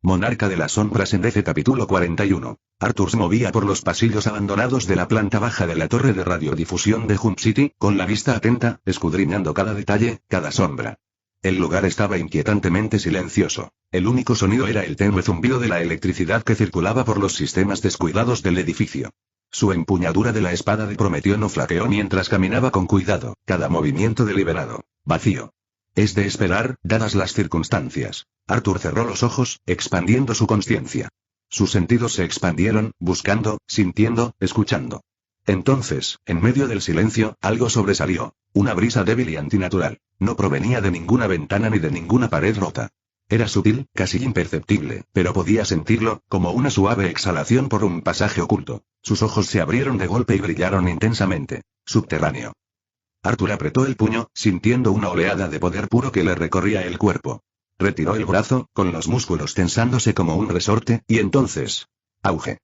Monarca de las sombras en DC capítulo 41. Arthur se movía por los pasillos abandonados de la planta baja de la torre de radiodifusión de Hum City, con la vista atenta, escudriñando cada detalle, cada sombra. El lugar estaba inquietantemente silencioso. El único sonido era el tenue zumbido de la electricidad que circulaba por los sistemas descuidados del edificio. Su empuñadura de la espada de Prometeo no flaqueó mientras caminaba con cuidado, cada movimiento deliberado, vacío. Es de esperar, dadas las circunstancias. Arthur cerró los ojos, expandiendo su conciencia. Sus sentidos se expandieron, buscando, sintiendo, escuchando. Entonces, en medio del silencio, algo sobresalió. Una brisa débil y antinatural. No provenía de ninguna ventana ni de ninguna pared rota. Era sutil, casi imperceptible, pero podía sentirlo, como una suave exhalación por un pasaje oculto. Sus ojos se abrieron de golpe y brillaron intensamente. Subterráneo. Arthur apretó el puño, sintiendo una oleada de poder puro que le recorría el cuerpo. Retiró el brazo, con los músculos tensándose como un resorte, y entonces... auge.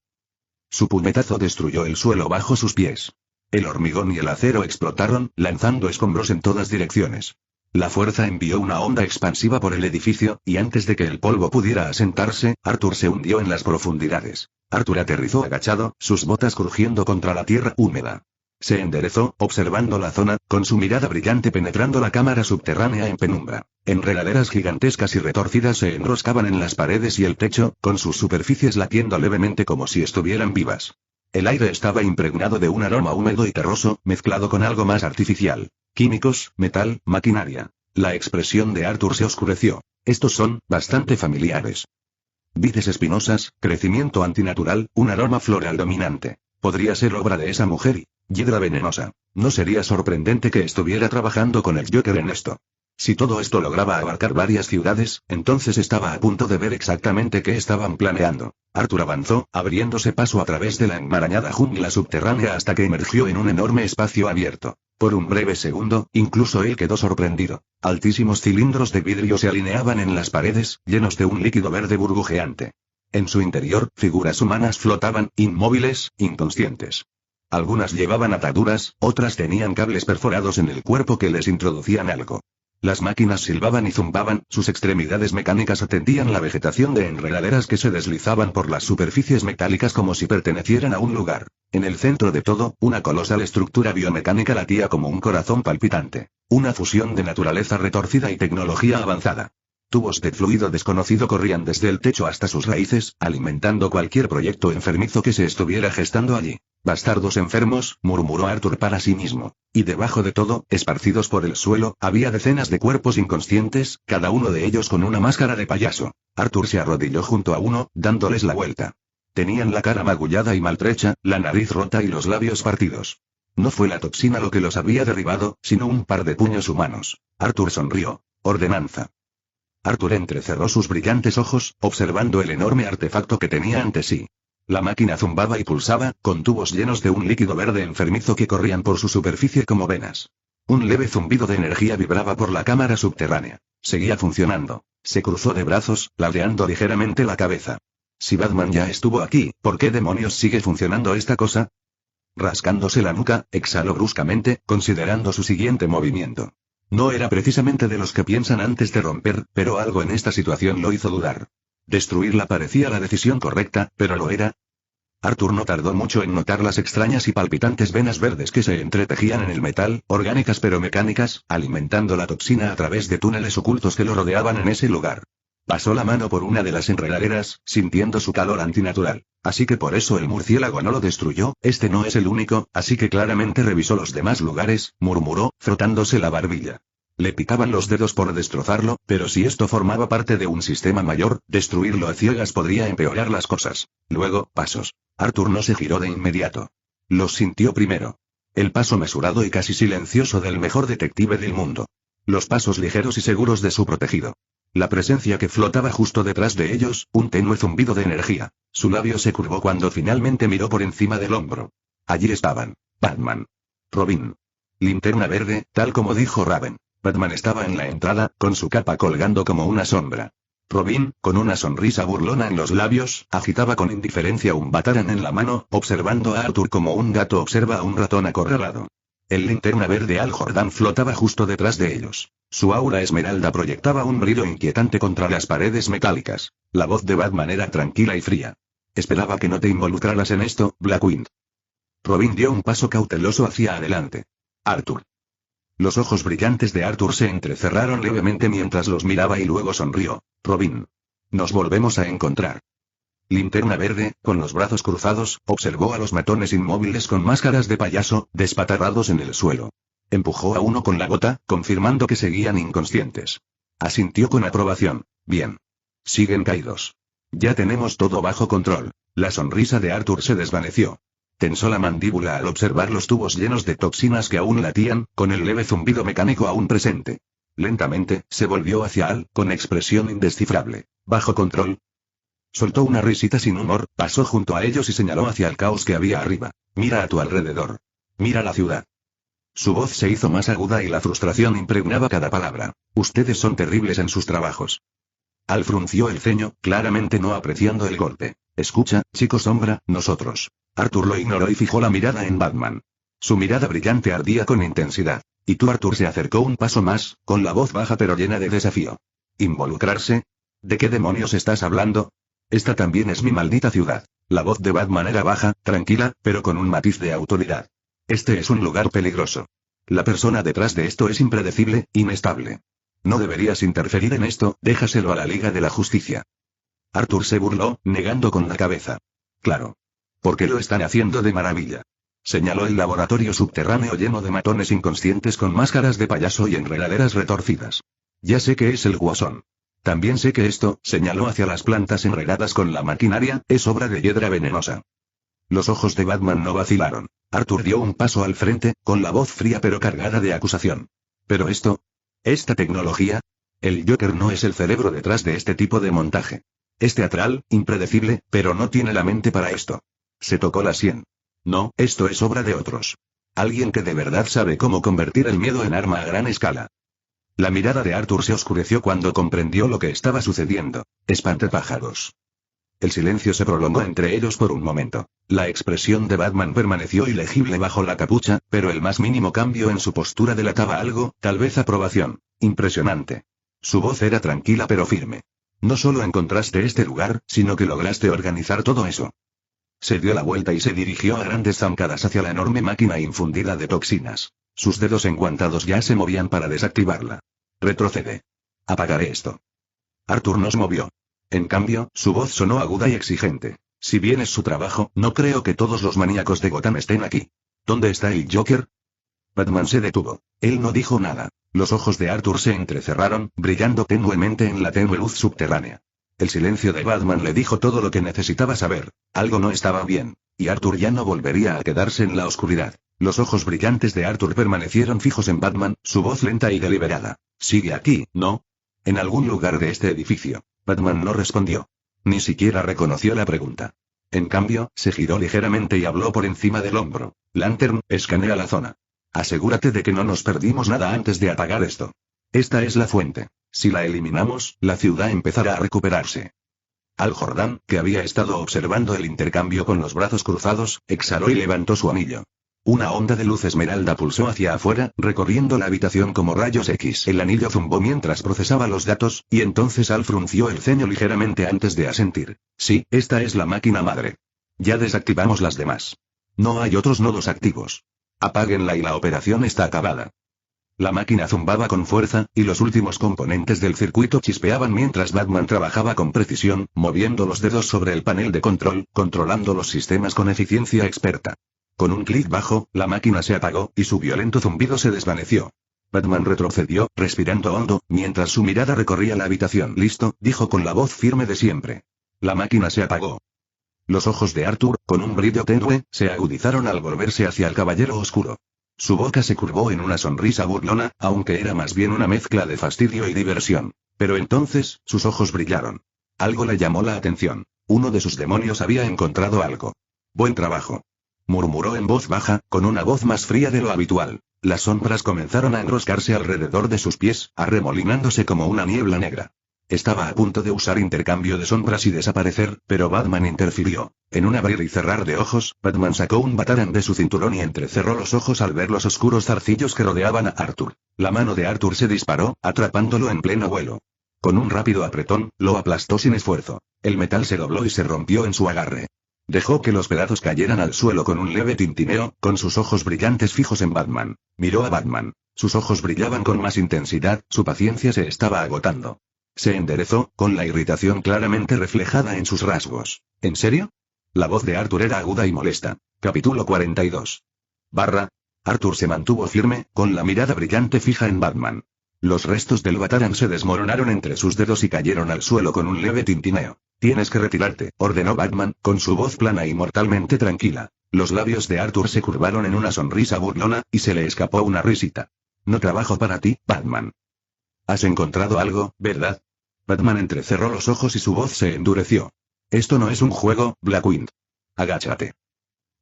Su puñetazo destruyó el suelo bajo sus pies. El hormigón y el acero explotaron, lanzando escombros en todas direcciones. La fuerza envió una onda expansiva por el edificio, y antes de que el polvo pudiera asentarse, Arthur se hundió en las profundidades. Arthur aterrizó agachado, sus botas crujiendo contra la tierra húmeda. Se enderezó, observando la zona, con su mirada brillante penetrando la cámara subterránea en penumbra. Enredaderas gigantescas y retorcidas se enroscaban en las paredes y el techo, con sus superficies latiendo levemente como si estuvieran vivas. El aire estaba impregnado de un aroma húmedo y terroso, mezclado con algo más artificial. Químicos, metal, maquinaria. La expresión de Arthur se oscureció. Estos son, bastante familiares. Vides espinosas, crecimiento antinatural, un aroma floral dominante. Podría ser obra de esa mujer y... hiedra venenosa. No sería sorprendente que estuviera trabajando con el Joker en esto. Si todo esto lograba abarcar varias ciudades, entonces estaba a punto de ver exactamente qué estaban planeando. Arthur avanzó, abriéndose paso a través de la enmarañada jungla subterránea hasta que emergió en un enorme espacio abierto. Por un breve segundo, incluso él quedó sorprendido. Altísimos cilindros de vidrio se alineaban en las paredes, llenos de un líquido verde burbujeante. En su interior, figuras humanas flotaban, inmóviles, inconscientes. Algunas llevaban ataduras, otras tenían cables perforados en el cuerpo que les introducían algo. Las máquinas silbaban y zumbaban, sus extremidades mecánicas atendían la vegetación de enredaderas que se deslizaban por las superficies metálicas como si pertenecieran a un lugar. En el centro de todo, una colosal estructura biomecánica latía como un corazón palpitante. Una fusión de naturaleza retorcida y tecnología avanzada. Tubos de fluido desconocido corrían desde el techo hasta sus raíces, alimentando cualquier proyecto enfermizo que se estuviera gestando allí. Bastardos enfermos, murmuró Arthur para sí mismo. Y debajo de todo, esparcidos por el suelo, había decenas de cuerpos inconscientes, cada uno de ellos con una máscara de payaso. Arthur se arrodilló junto a uno, dándoles la vuelta. Tenían la cara magullada y maltrecha, la nariz rota y los labios partidos. No fue la toxina lo que los había derribado, sino un par de puños humanos. Arthur sonrió. Ordenanza. Arthur entrecerró sus brillantes ojos, observando el enorme artefacto que tenía ante sí. La máquina zumbaba y pulsaba, con tubos llenos de un líquido verde enfermizo que corrían por su superficie como venas. Un leve zumbido de energía vibraba por la cámara subterránea. Seguía funcionando. Se cruzó de brazos, ladeando ligeramente la cabeza. Si Batman ya estuvo aquí, ¿por qué demonios sigue funcionando esta cosa? Rascándose la nuca, exhaló bruscamente, considerando su siguiente movimiento. No era precisamente de los que piensan antes de romper, pero algo en esta situación lo hizo dudar. Destruirla parecía la decisión correcta, pero ¿lo era? Arthur no tardó mucho en notar las extrañas y palpitantes venas verdes que se entretejían en el metal, orgánicas pero mecánicas, alimentando la toxina a través de túneles ocultos que lo rodeaban en ese lugar. Pasó la mano por una de las enredaderas, sintiendo su calor antinatural. Así que por eso el murciélago no lo destruyó, este no es el único, así que claramente revisó los demás lugares, murmuró, frotándose la barbilla. Le picaban los dedos por destrozarlo, pero si esto formaba parte de un sistema mayor, destruirlo a ciegas podría empeorar las cosas. Luego, pasos. Arthur no se giró de inmediato. Los sintió primero. El paso mesurado y casi silencioso del mejor detective del mundo. Los pasos ligeros y seguros de su protegido. La presencia que flotaba justo detrás de ellos, un tenue zumbido de energía. Su labio se curvó cuando finalmente miró por encima del hombro. Allí estaban. Batman. Robin. Linterna verde, tal como dijo Raven. Batman estaba en la entrada, con su capa colgando como una sombra. Robin, con una sonrisa burlona en los labios, agitaba con indiferencia un batarán en la mano, observando a Arthur como un gato observa a un ratón acorralado. El linterna verde Al Jordan flotaba justo detrás de ellos. Su aura esmeralda proyectaba un brillo inquietante contra las paredes metálicas. La voz de Batman era tranquila y fría. Esperaba que no te involucraras en esto, Blackwing. Robin dio un paso cauteloso hacia adelante. Arthur. Los ojos brillantes de Arthur se entrecerraron levemente mientras los miraba y luego sonrió. Robin. Nos volvemos a encontrar. Linterna verde, con los brazos cruzados, observó a los matones inmóviles con máscaras de payaso, despatarrados en el suelo. Empujó a uno con la bota, confirmando que seguían inconscientes. Asintió con aprobación. Bien. Siguen caídos. Ya tenemos todo bajo control. La sonrisa de Arthur se desvaneció. Tensó la mandíbula al observar los tubos llenos de toxinas que aún latían, con el leve zumbido mecánico aún presente. Lentamente, se volvió hacia Al, con expresión indescifrable. ¿Bajo control? Soltó una risita sin humor, pasó junto a ellos y señaló hacia el caos que había arriba. Mira a tu alrededor. Mira la ciudad. Su voz se hizo más aguda y la frustración impregnaba cada palabra. Ustedes son terribles en sus trabajos. Al frunció el ceño, claramente no apreciando el golpe. Escucha, chico sombra, nosotros. Arthur lo ignoró y fijó la mirada en Batman. Su mirada brillante ardía con intensidad. Y tú Arthur se acercó un paso más, con la voz baja pero llena de desafío. ¿Involucrarse? ¿De qué demonios estás hablando? Esta también es mi maldita ciudad. La voz de Batman era baja, tranquila, pero con un matiz de autoridad. Este es un lugar peligroso. La persona detrás de esto es impredecible, inestable. No deberías interferir en esto, déjaselo a la Liga de la Justicia. Arthur se burló, negando con la cabeza. Claro. Porque lo están haciendo de maravilla. Señaló el laboratorio subterráneo lleno de matones inconscientes con máscaras de payaso y enredaderas retorcidas. Ya sé que es el Guasón. También sé que esto, señaló hacia las plantas enredadas con la maquinaria, es obra de hiedra venenosa. Los ojos de Batman no vacilaron. Arthur dio un paso al frente, con la voz fría pero cargada de acusación. ¿Pero esto? ¿Esta tecnología? El Joker no es el cerebro detrás de este tipo de montaje. Es teatral, impredecible, pero no tiene la mente para esto. Se tocó la sien. No, esto es obra de otros. Alguien que de verdad sabe cómo convertir el miedo en arma a gran escala. La mirada de Arthur se oscureció cuando comprendió lo que estaba sucediendo. Espantapájaros. El silencio se prolongó entre ellos por un momento. La expresión de Batman permaneció ilegible bajo la capucha, pero el más mínimo cambio en su postura delataba algo, tal vez aprobación. Impresionante. Su voz era tranquila pero firme. No solo encontraste este lugar, sino que lograste organizar todo eso. Se dio la vuelta y se dirigió a grandes zancadas hacia la enorme máquina infundida de toxinas. Sus dedos enguantados ya se movían para desactivarla. Retrocede. Apagaré esto. Arthur no se movió. En cambio, su voz sonó aguda y exigente. Si bien es su trabajo, no creo que todos los maníacos de Gotham estén aquí. ¿Dónde está el Joker? Batman se detuvo. Él no dijo nada. Los ojos de Arthur se entrecerraron, brillando tenuemente en la tenue luz subterránea. El silencio de Batman le dijo todo lo que necesitaba saber. Algo no estaba bien, y Arthur ya no volvería a quedarse en la oscuridad. Los ojos brillantes de Arthur permanecieron fijos en Batman, su voz lenta y deliberada. Sigue aquí, ¿no? En algún lugar de este edificio. Batman no respondió. Ni siquiera reconoció la pregunta. En cambio, se giró ligeramente y habló por encima del hombro. Lantern, escanea la zona. Asegúrate de que no nos perdimos nada antes de apagar esto. Esta es la fuente. Si la eliminamos, la ciudad empezará a recuperarse. Al Jordan, que había estado observando el intercambio con los brazos cruzados, exhaló y levantó su anillo. Una onda de luz esmeralda pulsó hacia afuera, recorriendo la habitación como rayos X. El anillo zumbó mientras procesaba los datos, y entonces Al frunció el ceño ligeramente antes de asentir. Sí, esta es la máquina madre. Ya desactivamos las demás. No hay otros nodos activos. Apáguenla y la operación está acabada. La máquina zumbaba con fuerza, y los últimos componentes del circuito chispeaban mientras Batman trabajaba con precisión, moviendo los dedos sobre el panel de control, controlando los sistemas con eficiencia experta. Con un clic bajo, la máquina se apagó, y su violento zumbido se desvaneció. Batman retrocedió, respirando hondo, mientras su mirada recorría la habitación. Listo, dijo con la voz firme de siempre. La máquina se apagó. Los ojos de Arthur, con un brillo tenue, se agudizaron al volverse hacia el caballero oscuro. Su boca se curvó en una sonrisa burlona, aunque era más bien una mezcla de fastidio y diversión. Pero entonces, sus ojos brillaron. Algo le llamó la atención. Uno de sus demonios había encontrado algo. Buen trabajo. Murmuró en voz baja, con una voz más fría de lo habitual. Las sombras comenzaron a enroscarse alrededor de sus pies, arremolinándose como una niebla negra. Estaba a punto de usar intercambio de sombras y desaparecer, pero Batman interfirió. En un abrir y cerrar de ojos, Batman sacó un Batarang de su cinturón y entrecerró los ojos al ver los oscuros zarcillos que rodeaban a Arthur. La mano de Arthur se disparó, atrapándolo en pleno vuelo. Con un rápido apretón, lo aplastó sin esfuerzo. El metal se dobló y se rompió en su agarre. Dejó que los pedazos cayeran al suelo con un leve tintineo, con sus ojos brillantes fijos en Batman. Miró a Batman. Sus ojos brillaban con más intensidad, su paciencia se estaba agotando. Se enderezó, con la irritación claramente reflejada en sus rasgos. ¿En serio? La voz de Arthur era aguda y molesta. Capítulo 42. Arthur se mantuvo firme, con la mirada brillante fija en Batman. Los restos del Batarang se desmoronaron entre sus dedos y cayeron al suelo con un leve tintineo. Tienes que retirarte, ordenó Batman, con su voz plana y mortalmente tranquila. Los labios de Arthur se curvaron en una sonrisa burlona, y se le escapó una risita. No trabajo para ti, Batman. ¿Has encontrado algo, verdad? Batman entrecerró los ojos y su voz se endureció. Esto no es un juego, Blackwing. Agáchate.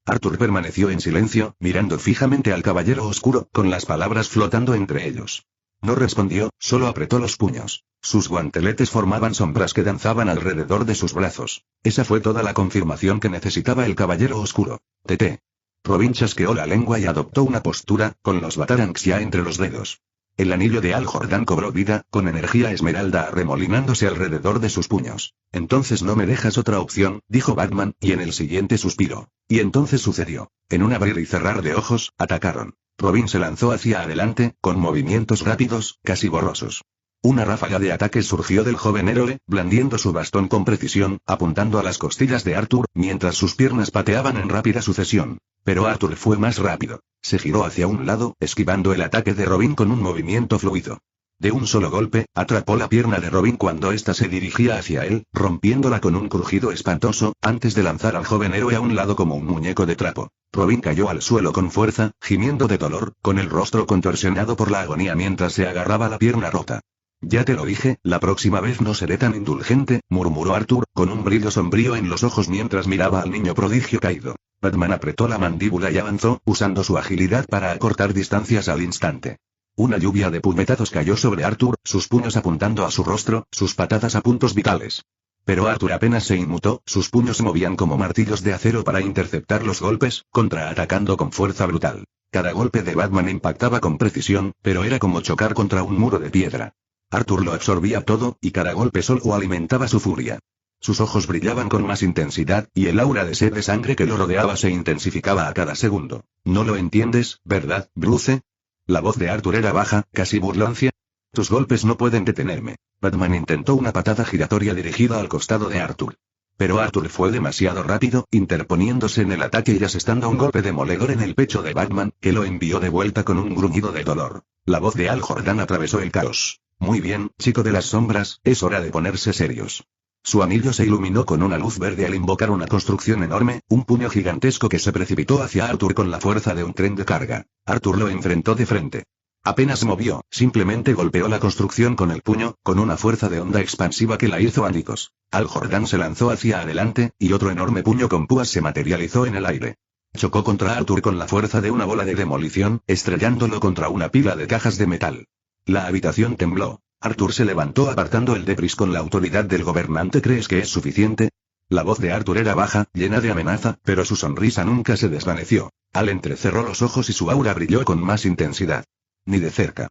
Arthur permaneció en silencio, mirando fijamente al caballero oscuro, con las palabras flotando entre ellos. No respondió, solo apretó los puños. Sus guanteletes formaban sombras que danzaban alrededor de sus brazos. Esa fue toda la confirmación que necesitaba el caballero oscuro. Tete. Robin chasqueó la lengua y adoptó una postura, con los Batarangs ya entre los dedos. El anillo de Hal Jordan cobró vida, con energía esmeralda arremolinándose alrededor de sus puños. Entonces no me dejas otra opción, dijo Batman, y en el siguiente suspiro. Y entonces sucedió. En un abrir y cerrar de ojos, atacaron. Robin se lanzó hacia adelante, con movimientos rápidos, casi borrosos. Una ráfaga de ataques surgió del joven héroe, blandiendo su bastón con precisión, apuntando a las costillas de Arthur, mientras sus piernas pateaban en rápida sucesión. Pero Arthur fue más rápido. Se giró hacia un lado, esquivando el ataque de Robin con un movimiento fluido. De un solo golpe, atrapó la pierna de Robin cuando ésta se dirigía hacia él, rompiéndola con un crujido espantoso, antes de lanzar al joven héroe a un lado como un muñeco de trapo. Robin cayó al suelo con fuerza, gimiendo de dolor, con el rostro contorsionado por la agonía mientras se agarraba la pierna rota. Ya te lo dije, la próxima vez no seré tan indulgente, murmuró Arthur, con un brillo sombrío en los ojos mientras miraba al niño prodigio caído. Batman apretó la mandíbula y avanzó, usando su agilidad para acortar distancias al instante. Una lluvia de puñetazos cayó sobre Arthur, sus puños apuntando a su rostro, sus patadas a puntos vitales. Pero Arthur apenas se inmutó, sus puños se movían como martillos de acero para interceptar los golpes, contraatacando con fuerza brutal. Cada golpe de Batman impactaba con precisión, pero era como chocar contra un muro de piedra. Arthur lo absorbía todo, y cada golpe solo alimentaba su furia. Sus ojos brillaban con más intensidad, y el aura de sed de sangre que lo rodeaba se intensificaba a cada segundo. ¿No lo entiendes, verdad, Bruce? La voz de Arthur era baja, casi burlancia. Tus golpes no pueden detenerme. Batman intentó una patada giratoria dirigida al costado de Arthur. Pero Arthur fue demasiado rápido, interponiéndose en el ataque y asestando un golpe demoledor en el pecho de Batman, que lo envió de vuelta con un gruñido de dolor. La voz de Hal Jordan atravesó el caos. Muy bien, chico de las sombras, es hora de ponerse serios. Su anillo se iluminó con una luz verde al invocar una construcción enorme, un puño gigantesco que se precipitó hacia Arthur con la fuerza de un tren de carga. Arthur lo enfrentó de frente. Apenas se movió, simplemente golpeó la construcción con el puño, con una fuerza de onda expansiva que la hizo añicos. Hal Jordan se lanzó hacia adelante, y otro enorme puño con púas se materializó en el aire. Chocó contra Arthur con la fuerza de una bola de demolición, estrellándolo contra una pila de cajas de metal. La habitación tembló. Arthur se levantó apartando el debris con la autoridad del gobernante. ¿Crees que es suficiente? La voz de Arthur era baja, llena de amenaza, pero su sonrisa nunca se desvaneció. Hal entrecerró los ojos y su aura brilló con más intensidad. Ni de cerca.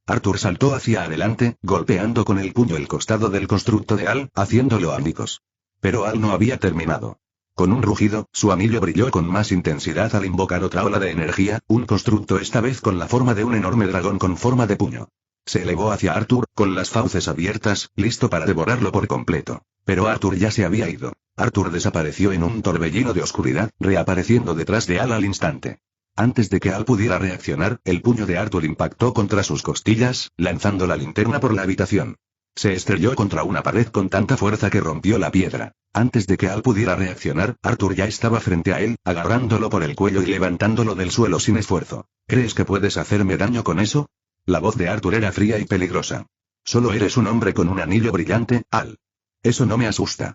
Arthur saltó hacia adelante, golpeando con el puño el costado del constructo de Hal, haciéndolo añicos. Pero Hal no había terminado. Con un rugido, su anillo brilló con más intensidad al invocar otra ola de energía, un constructo esta vez con la forma de un enorme dragón con forma de puño. Se elevó hacia Arthur, con las fauces abiertas, listo para devorarlo por completo. Pero Arthur ya se había ido. Arthur desapareció en un torbellino de oscuridad, reapareciendo detrás de Hal al instante. Antes de que Hal pudiera reaccionar, el puño de Arthur impactó contra sus costillas, lanzando la linterna por la habitación. Se estrelló contra una pared con tanta fuerza que rompió la piedra. Antes de que Hal pudiera reaccionar, Arthur ya estaba frente a él, agarrándolo por el cuello y levantándolo del suelo sin esfuerzo. ¿Crees que puedes hacerme daño con eso? La voz de Arthur era fría y peligrosa. Solo eres un hombre con un anillo brillante, Hal. Eso no me asusta.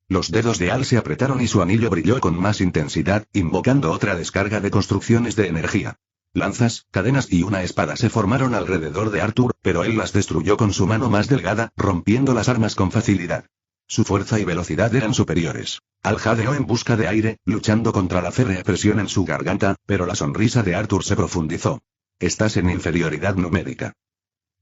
Los dedos de Hal se apretaron y su anillo brilló con más intensidad, invocando otra descarga de construcciones de energía. Lanzas, cadenas y una espada se formaron alrededor de Arthur, pero él las destruyó con su mano más delgada, rompiendo las armas con facilidad. Su fuerza y velocidad eran superiores. Al jadeó en busca de aire, luchando contra la férrea presión en su garganta, pero la sonrisa de Arthur se profundizó. Estás en inferioridad numérica.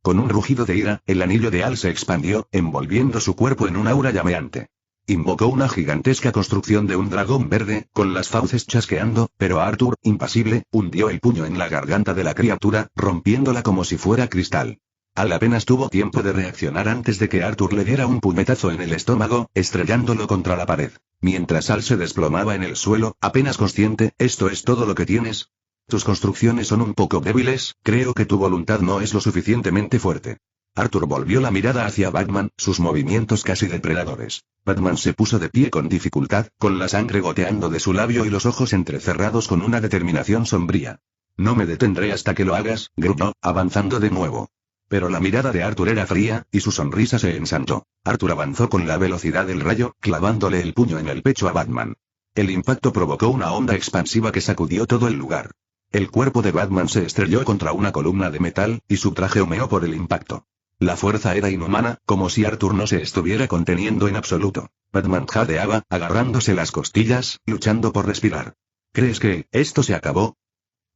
Con un rugido de ira, el anillo de Al se expandió, envolviendo su cuerpo en un aura llameante. Invocó una gigantesca construcción de un dragón verde, con las fauces chasqueando, pero Arthur, impasible, hundió el puño en la garganta de la criatura, rompiéndola como si fuera cristal. Al apenas tuvo tiempo de reaccionar antes de que Arthur le diera un puñetazo en el estómago, estrellándolo contra la pared. Mientras Al se desplomaba en el suelo, apenas consciente, ¿esto es todo lo que tienes? Tus construcciones son un poco débiles, creo que tu voluntad no es lo suficientemente fuerte. Arthur volvió la mirada hacia Batman, sus movimientos casi depredadores. Batman se puso de pie con dificultad, con la sangre goteando de su labio y los ojos entrecerrados con una determinación sombría. No me detendré hasta que lo hagas, gruñó, avanzando de nuevo. Pero la mirada de Arthur era fría, y su sonrisa se ensanchó. Arthur avanzó con la velocidad del rayo, clavándole el puño en el pecho a Batman. El impacto provocó una onda expansiva que sacudió todo el lugar. El cuerpo de Batman se estrelló contra una columna de metal, y su traje humeó por el impacto. La fuerza era inhumana, como si Arthur no se estuviera conteniendo en absoluto. Batman jadeaba, agarrándose las costillas, luchando por respirar. ¿Crees que esto se acabó?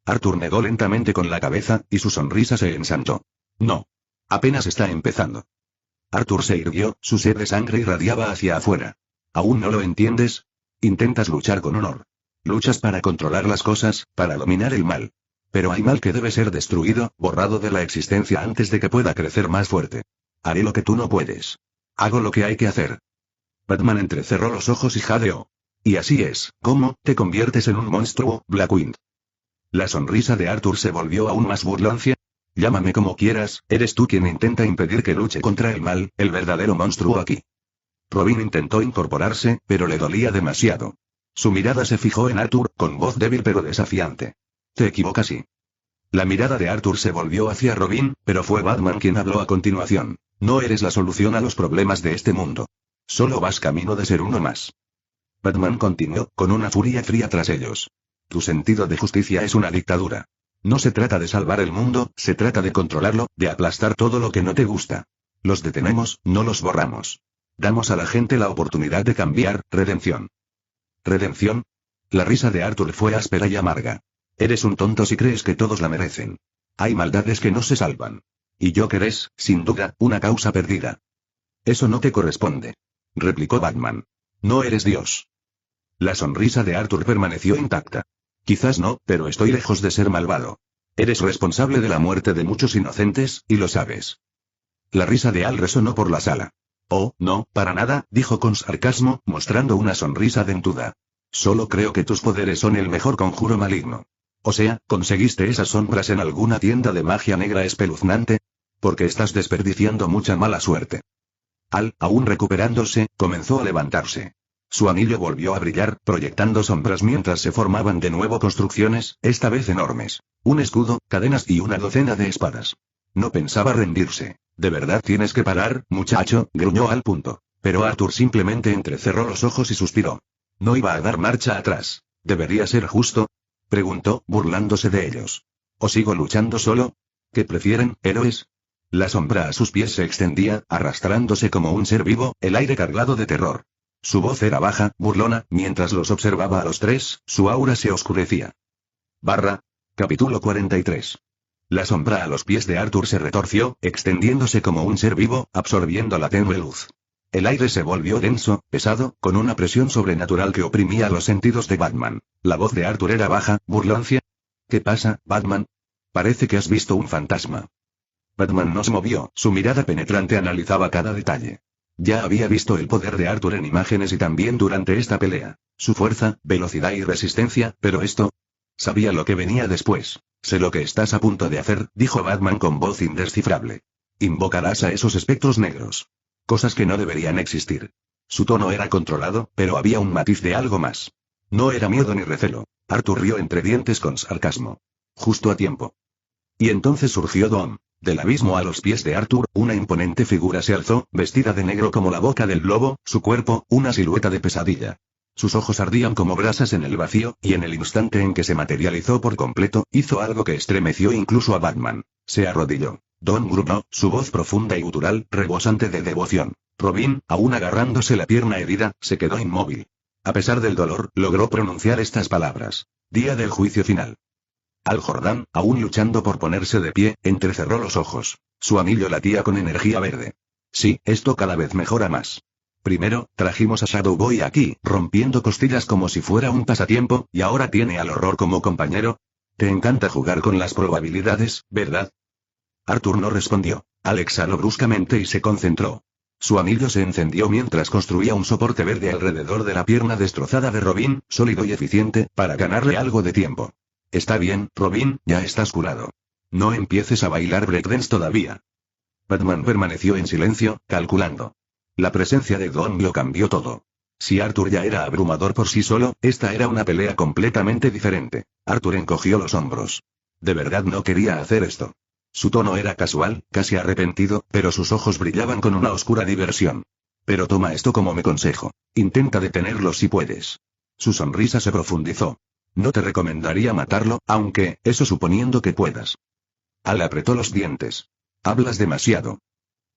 Arthur negó lentamente con la cabeza, y su sonrisa se ensanchó. No. Apenas está empezando. Arthur se irguió, su sed de sangre irradiaba hacia afuera. ¿Aún no lo entiendes? Intentas luchar con honor. Luchas para controlar las cosas, para dominar el mal. Pero hay mal que debe ser destruido, borrado de la existencia antes de que pueda crecer más fuerte. Haré lo que tú no puedes. Hago lo que hay que hacer. Batman entrecerró los ojos y jadeó. Y así es, ¿cómo te conviertes en un monstruo, Blackwing? La sonrisa de Arthur se volvió aún más burlancia. Llámame como quieras, eres tú quien intenta impedir que luche contra el mal, el verdadero monstruo aquí. Robin intentó incorporarse, pero le dolía demasiado. Su mirada se fijó en Arthur, con voz débil pero desafiante. Te equivocas y... La mirada de Arthur se volvió hacia Robin, pero fue Batman quien habló a continuación. No eres la solución a los problemas de este mundo. Solo vas camino de ser uno más. Batman continuó, con una furia fría tras ellos. Tu sentido de justicia es una dictadura. No se trata de salvar el mundo, se trata de controlarlo, de aplastar todo lo que no te gusta. Los detenemos, no los borramos. Damos a la gente la oportunidad de cambiar, redención. ¿Redención? La risa de Arthur fue áspera y amarga. Eres un tonto si crees que todos la merecen. Hay maldades que no se salvan. Y yo que eres, sin duda, una causa perdida. Eso no te corresponde. Replicó Batman. No eres Dios. La sonrisa de Arthur permaneció intacta. Quizás no, pero estoy lejos de ser malvado. Eres responsable de la muerte de muchos inocentes, y lo sabes. La risa de Al resonó por la sala. Oh, no, para nada, dijo con sarcasmo, mostrando una sonrisa dentuda. Solo creo que tus poderes son el mejor conjuro maligno. O sea, ¿conseguiste esas sombras en alguna tienda de magia negra espeluznante? Porque estás desperdiciando mucha mala suerte. Al, aún recuperándose, comenzó a levantarse. Su anillo volvió a brillar, proyectando sombras mientras se formaban de nuevo construcciones, esta vez enormes. Un escudo, cadenas y una docena de espadas. No pensaba rendirse. ¿De verdad tienes que parar, muchacho?, gruñó Al. Pero Arthur simplemente entrecerró los ojos y suspiró. No iba a dar marcha atrás. ¿Debería ser justo?, preguntó, burlándose de ellos. ¿O sigo luchando solo? ¿Qué prefieren, héroes? La sombra a sus pies se extendía, arrastrándose como un ser vivo, el aire cargado de terror. Su voz era baja, burlona, mientras los observaba a los tres, su aura se oscurecía. Capítulo 43. La sombra a los pies de Arthur se retorció, extendiéndose como un ser vivo, absorbiendo la tenue luz. El aire se volvió denso, pesado, con una presión sobrenatural que oprimía los sentidos de Batman. La voz de Arthur era baja, burlancia. ¿Qué pasa, Batman? Parece que has visto un fantasma. Batman no se movió, su mirada penetrante analizaba cada detalle. Ya había visto el poder de Arthur en imágenes y también durante esta pelea. Su fuerza, velocidad y resistencia, pero esto... Sabía lo que venía después. Sé lo que estás a punto de hacer, dijo Batman con voz indescifrable. Invocarás a esos espectros negros. Cosas que no deberían existir. Su tono era controlado, pero había un matiz de algo más. No era miedo ni recelo. Arthur rió entre dientes con sarcasmo. Justo a tiempo. Y entonces surgió Dom. Del abismo a los pies de Arthur, una imponente figura se alzó, vestida de negro como la boca del lobo, su cuerpo, una silueta de pesadilla. Sus ojos ardían como brasas en el vacío, y en el instante en que se materializó por completo, hizo algo que estremeció incluso a Batman. Se arrodilló. Don gruñó, su voz profunda y gutural, rebosante de devoción. Robin, aún agarrándose la pierna herida, se quedó inmóvil. A pesar del dolor, logró pronunciar estas palabras. Día del juicio final. Al Jordan, aún luchando por ponerse de pie, entrecerró los ojos. Su anillo latía con energía verde. Sí, esto cada vez mejora más. Primero, trajimos a Shadow Boy aquí, rompiendo costillas como si fuera un pasatiempo, y ahora tiene al horror como compañero. Te encanta jugar con las probabilidades, ¿verdad? Arthur no respondió. Alex exhaló bruscamente y se concentró. Su anillo se encendió mientras construía un soporte verde alrededor de la pierna destrozada de Robin, sólido y eficiente, para ganarle algo de tiempo. Está bien, Robin, ya estás curado. No empieces a bailar breakdance todavía. Batman permaneció en silencio, calculando. La presencia de Don lo cambió todo. Si Arthur ya era abrumador por sí solo, esta era una pelea completamente diferente. Arthur encogió los hombros. De verdad no quería hacer esto. Su tono era casual, casi arrepentido, pero sus ojos brillaban con una oscura diversión. Pero toma esto como mi consejo. Intenta detenerlo si puedes. Su sonrisa se profundizó. No te recomendaría matarlo, aunque, eso suponiendo que puedas. Al apretó los dientes. Hablas demasiado.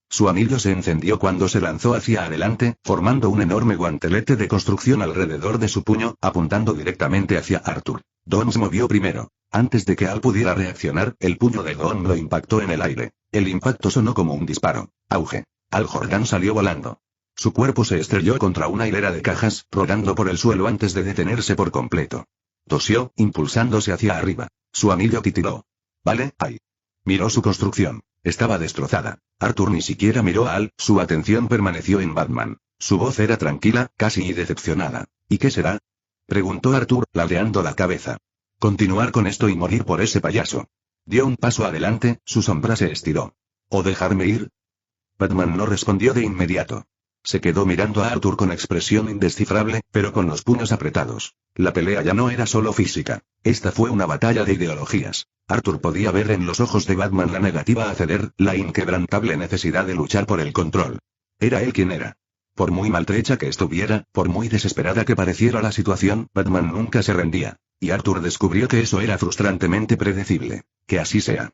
Su anillo se encendió cuando se lanzó hacia adelante, formando un enorme guantelete de construcción alrededor de su puño, apuntando directamente hacia Arthur. Don se movió primero. Antes de que Al pudiera reaccionar, el puño de Don lo impactó en el aire. El impacto sonó como un disparo. Auge. Al Jordan salió volando. Su cuerpo se estrelló contra una hilera de cajas, rodando por el suelo antes de detenerse por completo. Tosió, impulsándose hacia arriba. Su anillo titiló. Vale, ay. Miró su construcción. Estaba destrozada. Arthur ni siquiera miró a Al, su atención permaneció en Batman. Su voz era tranquila, casi decepcionada. ¿Y qué será? Preguntó Arthur, ladeando la cabeza. Continuar con esto y morir por ese payaso. Dio un paso adelante, su sombra se estiró. ¿O dejarme ir? Batman no respondió de inmediato. Se quedó mirando a Arthur con expresión indescifrable, pero con los puños apretados. La pelea ya no era solo física. Esta fue una batalla de ideologías. Arthur podía ver en los ojos de Batman la negativa a ceder, la inquebrantable necesidad de luchar por el control. Era él quien era. Por muy maltrecha que estuviera, por muy desesperada que pareciera la situación, Batman nunca se rendía. Y Arthur descubrió que eso era frustrantemente predecible. Que así sea.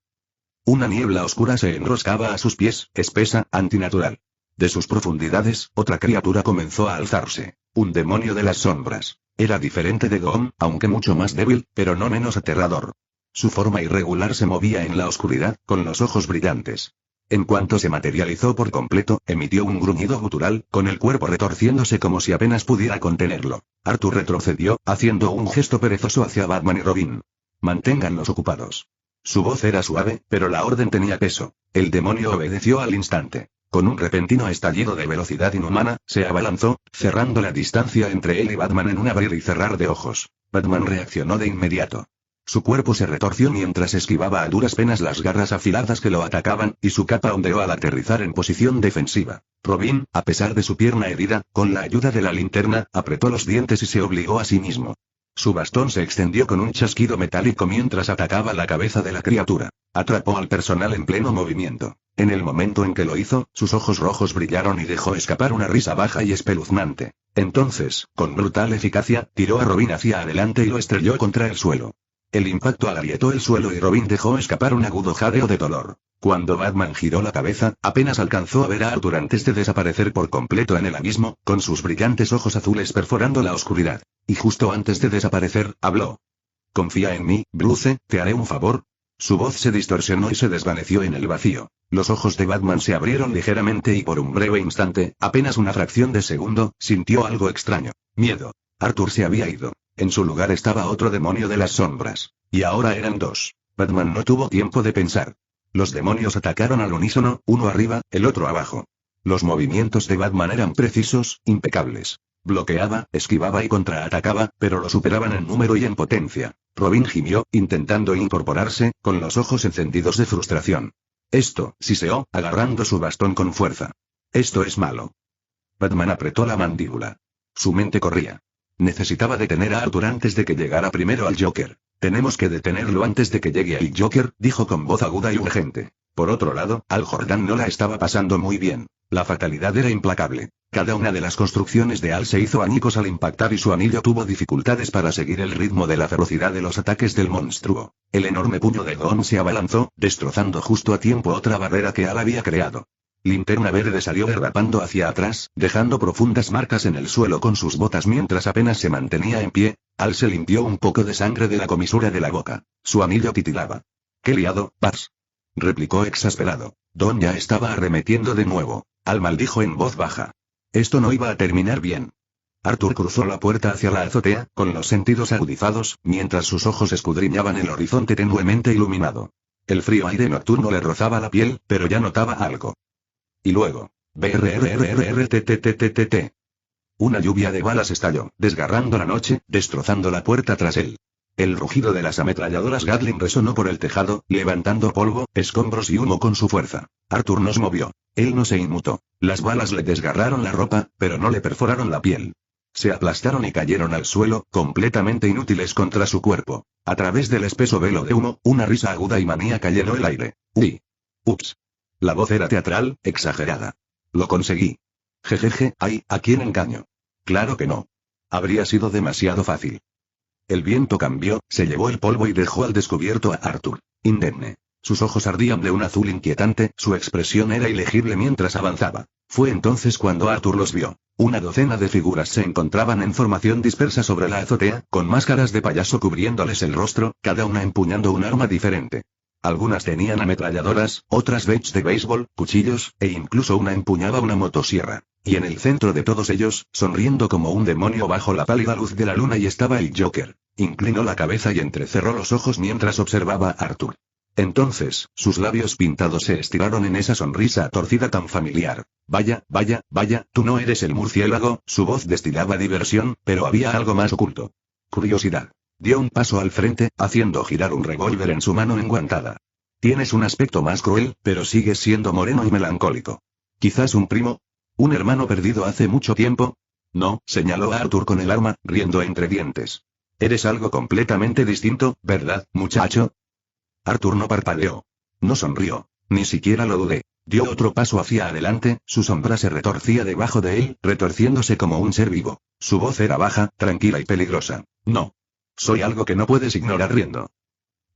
Una niebla oscura se enroscaba a sus pies, espesa, antinatural. De sus profundidades, otra criatura comenzó a alzarse. Un demonio de las sombras. Era diferente de Goom, aunque mucho más débil, pero no menos aterrador. Su forma irregular se movía en la oscuridad, con los ojos brillantes. En cuanto se materializó por completo, emitió un gruñido gutural, con el cuerpo retorciéndose como si apenas pudiera contenerlo. Arthur retrocedió, haciendo un gesto perezoso hacia Batman y Robin. Manténganlos ocupados. Su voz era suave, pero la orden tenía peso. El demonio obedeció al instante. Con un repentino estallido de velocidad inhumana, se abalanzó, cerrando la distancia entre él y Batman en un abrir y cerrar de ojos. Batman reaccionó de inmediato. Su cuerpo se retorció mientras esquivaba a duras penas las garras afiladas que lo atacaban, y su capa ondeó al aterrizar en posición defensiva. Robin, a pesar de su pierna herida, con la ayuda de la linterna, apretó los dientes y se obligó a sí mismo. Su bastón se extendió con un chasquido metálico mientras atacaba la cabeza de la criatura. Atrapó al personal en pleno movimiento. En el momento en que lo hizo, sus ojos rojos brillaron y dejó escapar una risa baja y espeluznante. Entonces, con brutal eficacia, tiró a Robin hacia adelante y lo estrelló contra el suelo. El impacto agrietó el suelo y Robin dejó escapar un agudo jadeo de dolor. Cuando Batman giró la cabeza, apenas alcanzó a ver a Arthur antes de desaparecer por completo en el abismo, con sus brillantes ojos azules perforando la oscuridad. Y justo antes de desaparecer, habló. Confía en mí, Bruce, ¿te haré un favor? Su voz se distorsionó y se desvaneció en el vacío. Los ojos de Batman se abrieron ligeramente y por un breve instante, apenas una fracción de segundo, sintió algo extraño. Miedo. Arthur se había ido. En su lugar estaba otro demonio de las sombras. Y ahora eran dos. Batman no tuvo tiempo de pensar. Los demonios atacaron al unísono, uno arriba, el otro abajo. Los movimientos de Batman eran precisos, impecables. Bloqueaba, esquivaba y contraatacaba, pero lo superaban en número y en potencia. Robin gimió, intentando incorporarse, con los ojos encendidos de frustración. Esto, siseó, agarrando su bastón con fuerza. Esto es malo. Batman apretó la mandíbula. Su mente corría. Necesitaba detener a Arthur antes de que llegara primero al Joker. Tenemos que detenerlo antes de que llegue el Joker, dijo con voz aguda y urgente. Por otro lado, Al Jordan no la estaba pasando muy bien. La fatalidad era implacable. Cada una de las construcciones de Al se hizo añicos al impactar y su anillo tuvo dificultades para seguir el ritmo de la ferocidad de los ataques del monstruo. El enorme puño de Gon se abalanzó, destrozando justo a tiempo otra barrera que Al había creado. Linterna Verde salió derrapando hacia atrás, dejando profundas marcas en el suelo con sus botas mientras apenas se mantenía en pie. Al se limpió un poco de sangre de la comisura de la boca. Su anillo titilaba. «¿Qué liado, Pars?», replicó exasperado. Don ya estaba arremetiendo de nuevo. Al maldijo en voz baja. Esto no iba a terminar bien. Arthur cruzó la puerta hacia la azotea, con los sentidos agudizados, mientras sus ojos escudriñaban el horizonte tenuemente iluminado. El frío aire nocturno le rozaba la piel, pero ya notaba algo. Y luego. BRRRRTTTTT. Una lluvia de balas estalló, desgarrando la noche, destrozando la puerta tras él. El rugido de las ametralladoras Gatling resonó por el tejado, levantando polvo, escombros y humo con su fuerza. Arthur no se movió. Él no se inmutó. Las balas le desgarraron la ropa, pero no le perforaron la piel. Se aplastaron y cayeron al suelo, completamente inútiles contra su cuerpo. A través del espeso velo de humo, una risa aguda y maníaca llenó el aire. ¡Uy! ¡Ups! La voz era teatral, exagerada. Lo conseguí. Jejeje, ay, ¿a quién engaño? Claro que no. Habría sido demasiado fácil. El viento cambió, se llevó el polvo y dejó al descubierto a Arthur. Indemne. Sus ojos ardían de un azul inquietante, su expresión era ilegible mientras avanzaba. Fue entonces cuando Arthur los vio. Una docena de figuras se encontraban en formación dispersa sobre la azotea, con máscaras de payaso cubriéndoles el rostro, cada una empuñando un arma diferente. Algunas tenían ametralladoras, otras bats de béisbol, cuchillos, e incluso una empuñaba una motosierra. Y en el centro de todos ellos, sonriendo como un demonio bajo la pálida luz de la luna, y estaba el Joker. Inclinó la cabeza y entrecerró los ojos mientras observaba a Arthur. Entonces, sus labios pintados se estiraron en esa sonrisa torcida tan familiar. Vaya, vaya, vaya, tú no eres el murciélago. Su voz destilaba diversión, pero había algo más oculto. Curiosidad. Dio un paso al frente, haciendo girar un revólver en su mano enguantada. Tienes un aspecto más cruel, pero sigues siendo moreno y melancólico. ¿Quizás un primo? ¿Un hermano perdido hace mucho tiempo? No, señaló a Arthur con el arma, riendo entre dientes. Eres algo completamente distinto, ¿verdad, muchacho? Arthur no parpadeó. No sonrió. Ni siquiera lo dudé. Dio otro paso hacia adelante, su sombra se retorcía debajo de él, retorciéndose como un ser vivo. Su voz era baja, tranquila y peligrosa. No. Soy algo que no puedes ignorar riendo.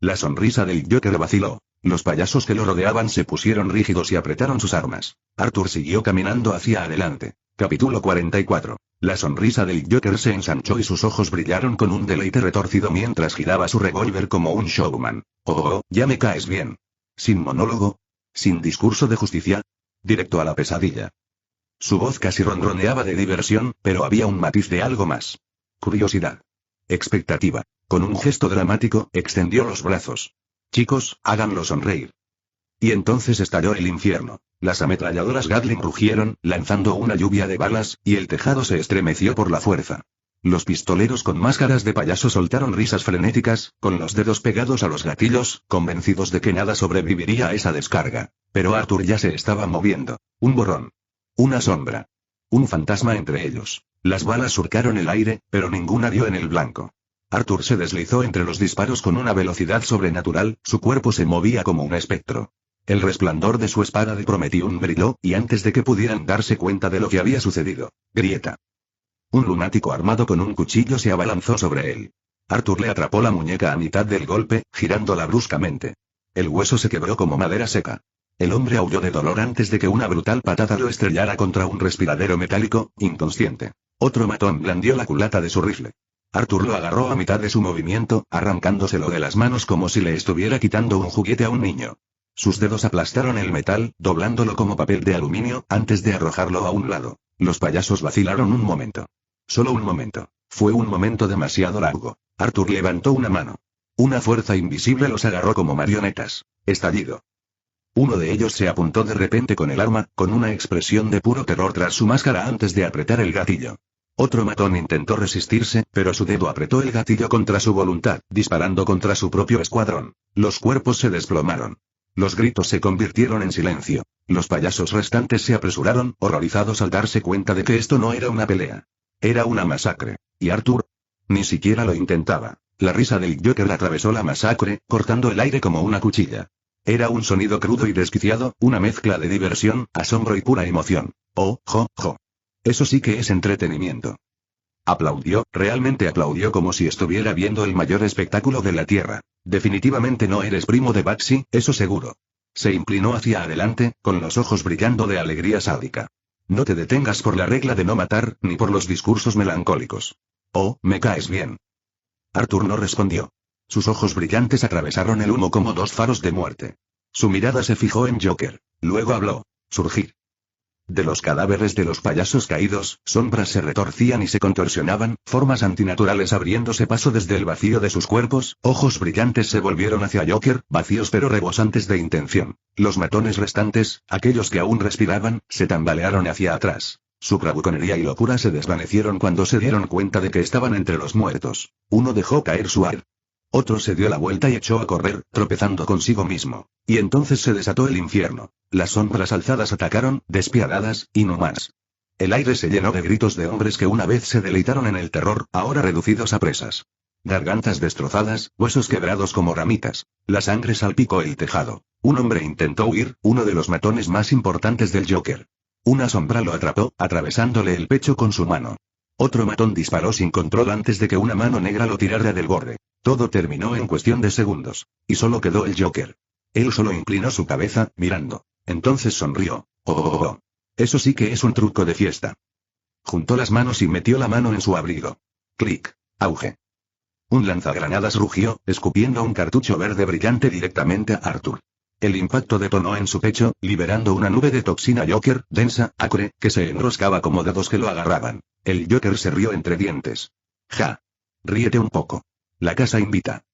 La sonrisa del Joker vaciló. Los payasos que lo rodeaban se pusieron rígidos y apretaron sus armas. Arthur siguió caminando hacia adelante. Capítulo 44. La sonrisa del Joker se ensanchó y sus ojos brillaron con un deleite retorcido mientras giraba su revólver como un showman. Oh, ya me caes bien. Sin monólogo. Sin discurso de justicia. Directo a la pesadilla. Su voz casi ronroneaba de diversión, pero había un matiz de algo más. Curiosidad. Expectativa. Con un gesto dramático, extendió los brazos. Chicos, háganlo sonreír. Y entonces estalló el infierno. Las ametralladoras Gatling rugieron, lanzando una lluvia de balas, y el tejado se estremeció por la fuerza. Los pistoleros con máscaras de payaso soltaron risas frenéticas, con los dedos pegados a los gatillos, convencidos de que nada sobreviviría a esa descarga. Pero Arthur ya se estaba moviendo. Un borrón. Una sombra. Un fantasma entre ellos. Las balas surcaron el aire, pero ninguna dio en el blanco. Arthur se deslizó entre los disparos con una velocidad sobrenatural, su cuerpo se movía como un espectro. El resplandor de su espada de Prometium brilló, y antes de que pudieran darse cuenta de lo que había sucedido, grieta. Un lunático armado con un cuchillo se abalanzó sobre él. Arthur le atrapó la muñeca a mitad del golpe, girándola bruscamente. El hueso se quebró como madera seca. El hombre aulló de dolor antes de que una brutal patada lo estrellara contra un respiradero metálico, inconsciente. Otro matón blandió la culata de su rifle. Arthur lo agarró a mitad de su movimiento, arrancándoselo de las manos como si le estuviera quitando un juguete a un niño. Sus dedos aplastaron el metal, doblándolo como papel de aluminio, antes de arrojarlo a un lado. Los payasos vacilaron un momento. Solo un momento. Fue un momento demasiado largo. Arthur levantó una mano. Una fuerza invisible los agarró como marionetas. Estallido. Uno de ellos se apuntó de repente con el arma, con una expresión de puro terror tras su máscara antes de apretar el gatillo. Otro matón intentó resistirse, pero su dedo apretó el gatillo contra su voluntad, disparando contra su propio escuadrón. Los cuerpos se desplomaron. Los gritos se convirtieron en silencio. Los payasos restantes se apresuraron, horrorizados al darse cuenta de que esto no era una pelea. Era una masacre. Y Arthur ni siquiera lo intentaba. La risa del Joker atravesó la masacre, cortando el aire como una cuchilla. Era un sonido crudo y desquiciado, una mezcla de diversión, asombro y pura emoción. Oh, jo, jo. Eso sí que es entretenimiento. Aplaudió, realmente aplaudió como si estuviera viendo el mayor espectáculo de la Tierra. Definitivamente no eres primo de Baxi, eso seguro. Se inclinó hacia adelante, con los ojos brillando de alegría sádica. No te detengas por la regla de no matar, ni por los discursos melancólicos. Oh, me caes bien. Arthur no respondió. Sus ojos brillantes atravesaron el humo como dos faros de muerte. Su mirada se fijó en Joker. Luego habló. Surgir. De los cadáveres de los payasos caídos, sombras se retorcían y se contorsionaban, formas antinaturales abriéndose paso desde el vacío de sus cuerpos, ojos brillantes se volvieron hacia Joker, vacíos pero rebosantes de intención. Los matones restantes, aquellos que aún respiraban, se tambalearon hacia atrás. Su bravuconería y locura se desvanecieron cuando se dieron cuenta de que estaban entre los muertos. Uno dejó caer su ar. Otro se dio la vuelta y echó a correr, tropezando consigo mismo. Y entonces se desató el infierno. Las sombras alzadas atacaron, despiadadas, y no más. El aire se llenó de gritos de hombres que una vez se deleitaron en el terror, ahora reducidos a presas. Gargantas destrozadas, huesos quebrados como ramitas. La sangre salpicó el tejado. Un hombre intentó huir, uno de los matones más importantes del Joker. Una sombra lo atrapó, atravesándole el pecho con su mano. Otro matón disparó sin control antes de que una mano negra lo tirara del borde. Todo terminó en cuestión de segundos. Y solo quedó el Joker. Él solo inclinó su cabeza, mirando. Entonces sonrió. Oh. Eso sí que es un truco de fiesta. Juntó las manos y metió la mano en su abrigo. Clic. Auge. Un lanzagranadas rugió, escupiendo un cartucho verde brillante directamente a Arthur. El impacto detonó en su pecho, liberando una nube de toxina Joker, densa, acre, que se enroscaba como dedos que lo agarraban. El Joker se rió entre dientes. Ja. Ríete un poco. La casa invita.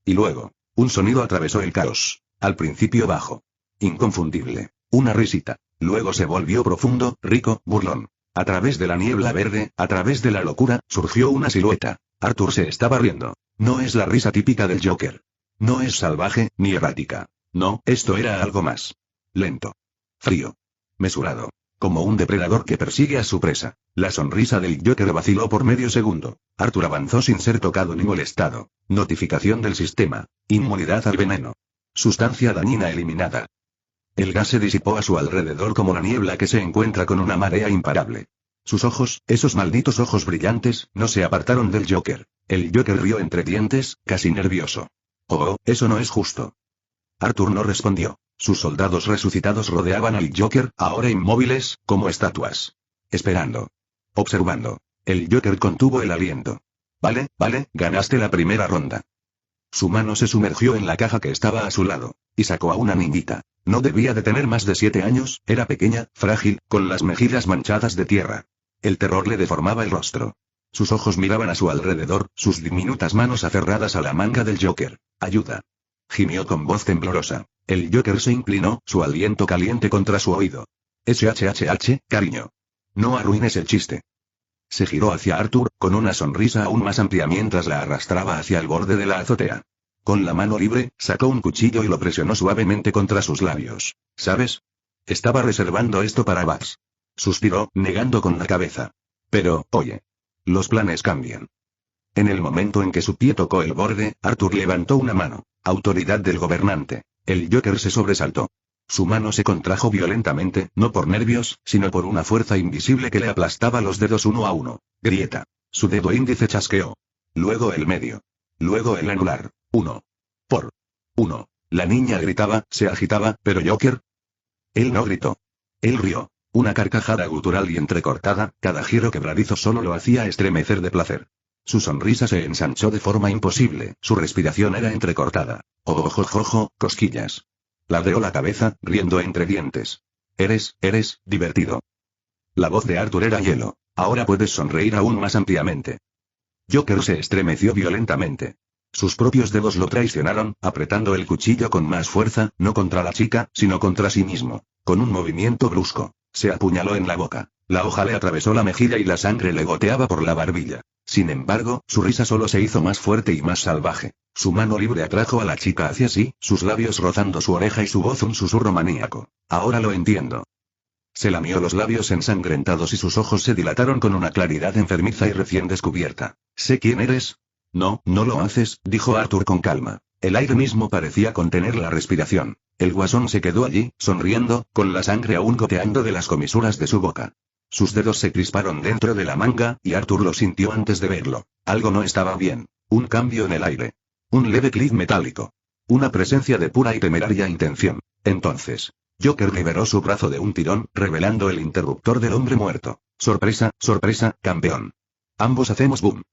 Y luego, un sonido atravesó el caos. Al principio bajo. Inconfundible. Una risita. Luego se volvió profundo, rico, burlón. A través de la niebla verde, a través de la locura, surgió una silueta. Arthur se estaba riendo. No es la risa típica del Joker. No es salvaje, ni errática. No, esto era algo más. Lento. Frío. Mesurado. Como un depredador que persigue a su presa. La sonrisa del Joker vaciló por medio segundo. Arthur avanzó sin ser tocado ni molestado. Notificación del sistema. Inmunidad al veneno. Sustancia dañina eliminada. El gas se disipó a su alrededor como la niebla que se encuentra con una marea imparable. Sus ojos, esos malditos ojos brillantes, no se apartaron del Joker. El Joker rió entre dientes, casi nervioso. Oh, eso no es justo. Arthur no respondió. Sus soldados resucitados rodeaban al Joker, ahora inmóviles, como estatuas. Esperando. Observando. El Joker contuvo el aliento. Vale, ganaste la primera ronda. Su mano se sumergió en la caja que estaba a su lado. Y sacó a una niñita. No debía de tener más de 7 años, era pequeña, frágil, con las mejillas manchadas de tierra. El terror le deformaba el rostro. Sus ojos miraban a su alrededor, sus diminutas manos aferradas a la manga del Joker. Ayuda. Gimió con voz temblorosa. El Joker se inclinó, su aliento caliente contra su oído. SHHH, cariño. No arruines el chiste. Se giró hacia Arthur, con una sonrisa aún más amplia mientras la arrastraba hacia el borde de la azotea. Con la mano libre, sacó un cuchillo y lo presionó suavemente contra sus labios. ¿Sabes? Estaba reservando esto para Bugs. Suspiró, negando con la cabeza. Pero, oye. Los planes cambian. En el momento en que su pie tocó el borde, Arthur levantó una mano. Autoridad del gobernante. El Joker se sobresaltó. Su mano se contrajo violentamente, no por nervios, sino por una fuerza invisible que le aplastaba los dedos uno a uno. Grieta. Su dedo índice chasqueó. Luego el medio. Luego el anular. 1. Por 1. La niña gritaba, se agitaba, pero Joker. Él no gritó. Él rió. Una carcajada gutural y entrecortada, cada giro quebradizo solo lo hacía estremecer de placer. Su sonrisa se ensanchó de forma imposible, su respiración era entrecortada. Ojojojo, cosquillas. Ladeó la cabeza, riendo entre dientes. Eres divertido. La voz de Arthur era hielo. Ahora puedes sonreír aún más ampliamente. Joker se estremeció violentamente. Sus propios dedos lo traicionaron, apretando el cuchillo con más fuerza, no contra la chica, sino contra sí mismo. Con un movimiento brusco, se apuñaló en la boca. La hoja le atravesó la mejilla y la sangre le goteaba por la barbilla. Sin embargo, su risa solo se hizo más fuerte y más salvaje. Su mano libre atrajo a la chica hacia sí, sus labios rozando su oreja y su voz un susurro maníaco. Ahora lo entiendo. Se lamió los labios ensangrentados y sus ojos se dilataron con una claridad enfermiza y recién descubierta. ¿Sé quién eres? No, no lo haces, dijo Arthur con calma. El aire mismo parecía contener la respiración. El guasón se quedó allí, sonriendo, con la sangre aún goteando de las comisuras de su boca. Sus dedos se crisparon dentro de la manga, y Arthur lo sintió antes de verlo. Algo no estaba bien. Un cambio en el aire. Un leve clic metálico. Una presencia de pura y temeraria intención. Entonces, Joker liberó su brazo de un tirón, revelando el interruptor del hombre muerto. Sorpresa, sorpresa, campeón. Ambos hacemos boom.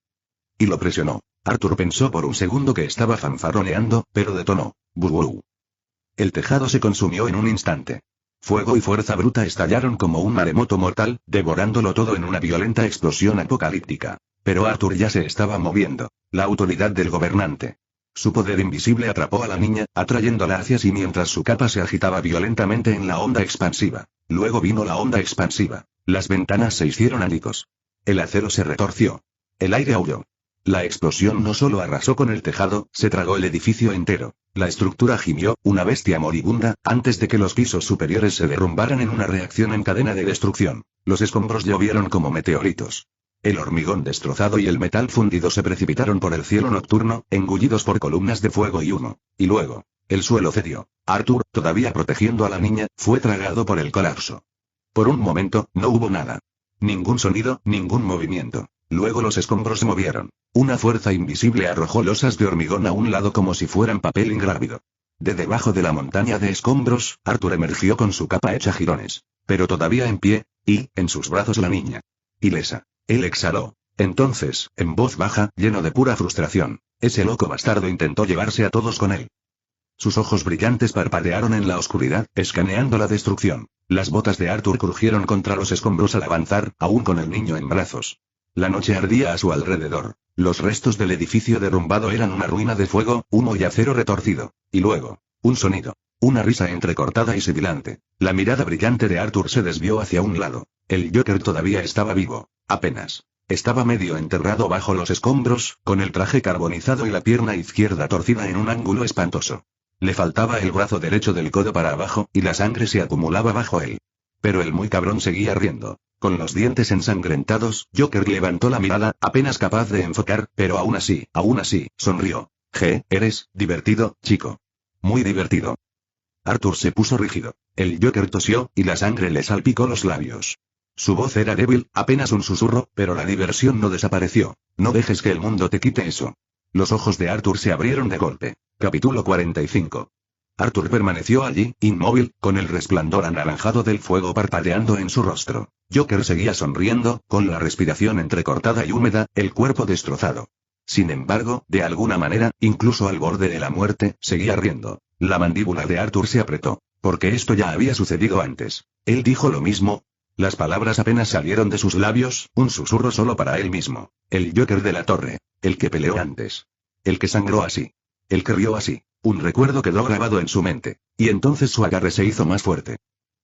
Y lo presionó. Arthur pensó por un segundo que estaba fanfarroneando, pero detonó. ¡Buh! El tejado se consumió en un instante. Fuego y fuerza bruta estallaron como un maremoto mortal, devorándolo todo en una violenta explosión apocalíptica. Pero Arthur ya se estaba moviendo. La autoridad del gobernante. Su poder invisible atrapó a la niña, atrayéndola hacia sí mientras su capa se agitaba violentamente en la onda expansiva. Luego vino la onda expansiva. Las ventanas se hicieron añicos. El acero se retorció. El aire aulló. La explosión no solo arrasó con el tejado, se tragó el edificio entero. La estructura gimió, una bestia moribunda, antes de que los pisos superiores se derrumbaran en una reacción en cadena de destrucción. Los escombros llovieron como meteoritos. El hormigón destrozado y el metal fundido se precipitaron por el cielo nocturno, engullidos por columnas de fuego y humo. Y luego, el suelo cedió. Arthur, todavía protegiendo a la niña, fue tragado por el colapso. Por un momento, no hubo nada. Ningún sonido, ningún movimiento. Luego los escombros se movieron. Una fuerza invisible arrojó losas de hormigón a un lado como si fueran papel ingrávido. De debajo de la montaña de escombros, Arthur emergió con su capa hecha jirones. Pero todavía en pie, y, en sus brazos la niña. Ilesa. Él exhaló. Entonces, en voz baja, lleno de pura frustración, ese loco bastardo intentó llevarse a todos con él. Sus ojos brillantes parpadearon en la oscuridad, escaneando la destrucción. Las botas de Arthur crujieron contra los escombros al avanzar, aún con el niño en brazos. La noche ardía a su alrededor. Los restos del edificio derrumbado eran una ruina de fuego, humo y acero retorcido. Y luego, un sonido. Una risa entrecortada y sibilante. La mirada brillante de Arthur se desvió hacia un lado. El Joker todavía estaba vivo. Apenas. Estaba medio enterrado bajo los escombros, con el traje carbonizado y la pierna izquierda torcida en un ángulo espantoso. Le faltaba el brazo derecho del codo para abajo, y la sangre se acumulaba bajo él. Pero el muy cabrón seguía riendo. Con los dientes ensangrentados, Joker levantó la mirada, apenas capaz de enfocar, pero aún así, sonrió. Eres divertido, chico. Muy divertido. Arthur se puso rígido. El Joker tosió, y la sangre le salpicó los labios. Su voz era débil, apenas un susurro, pero la diversión no desapareció. No dejes que el mundo te quite eso. Los ojos de Arthur se abrieron de golpe. Capítulo 45. Arthur permaneció allí, inmóvil, con el resplandor anaranjado del fuego parpadeando en su rostro. Joker seguía sonriendo, con la respiración entrecortada y húmeda, el cuerpo destrozado. Sin embargo, de alguna manera, incluso al borde de la muerte, seguía riendo. La mandíbula de Arthur se apretó. Porque esto ya había sucedido antes. Él dijo lo mismo. Las palabras apenas salieron de sus labios, un susurro solo para él mismo. El Joker de la torre. El que peleó antes. El que sangró así. El que rió así. Un recuerdo quedó grabado en su mente. Y entonces su agarre se hizo más fuerte.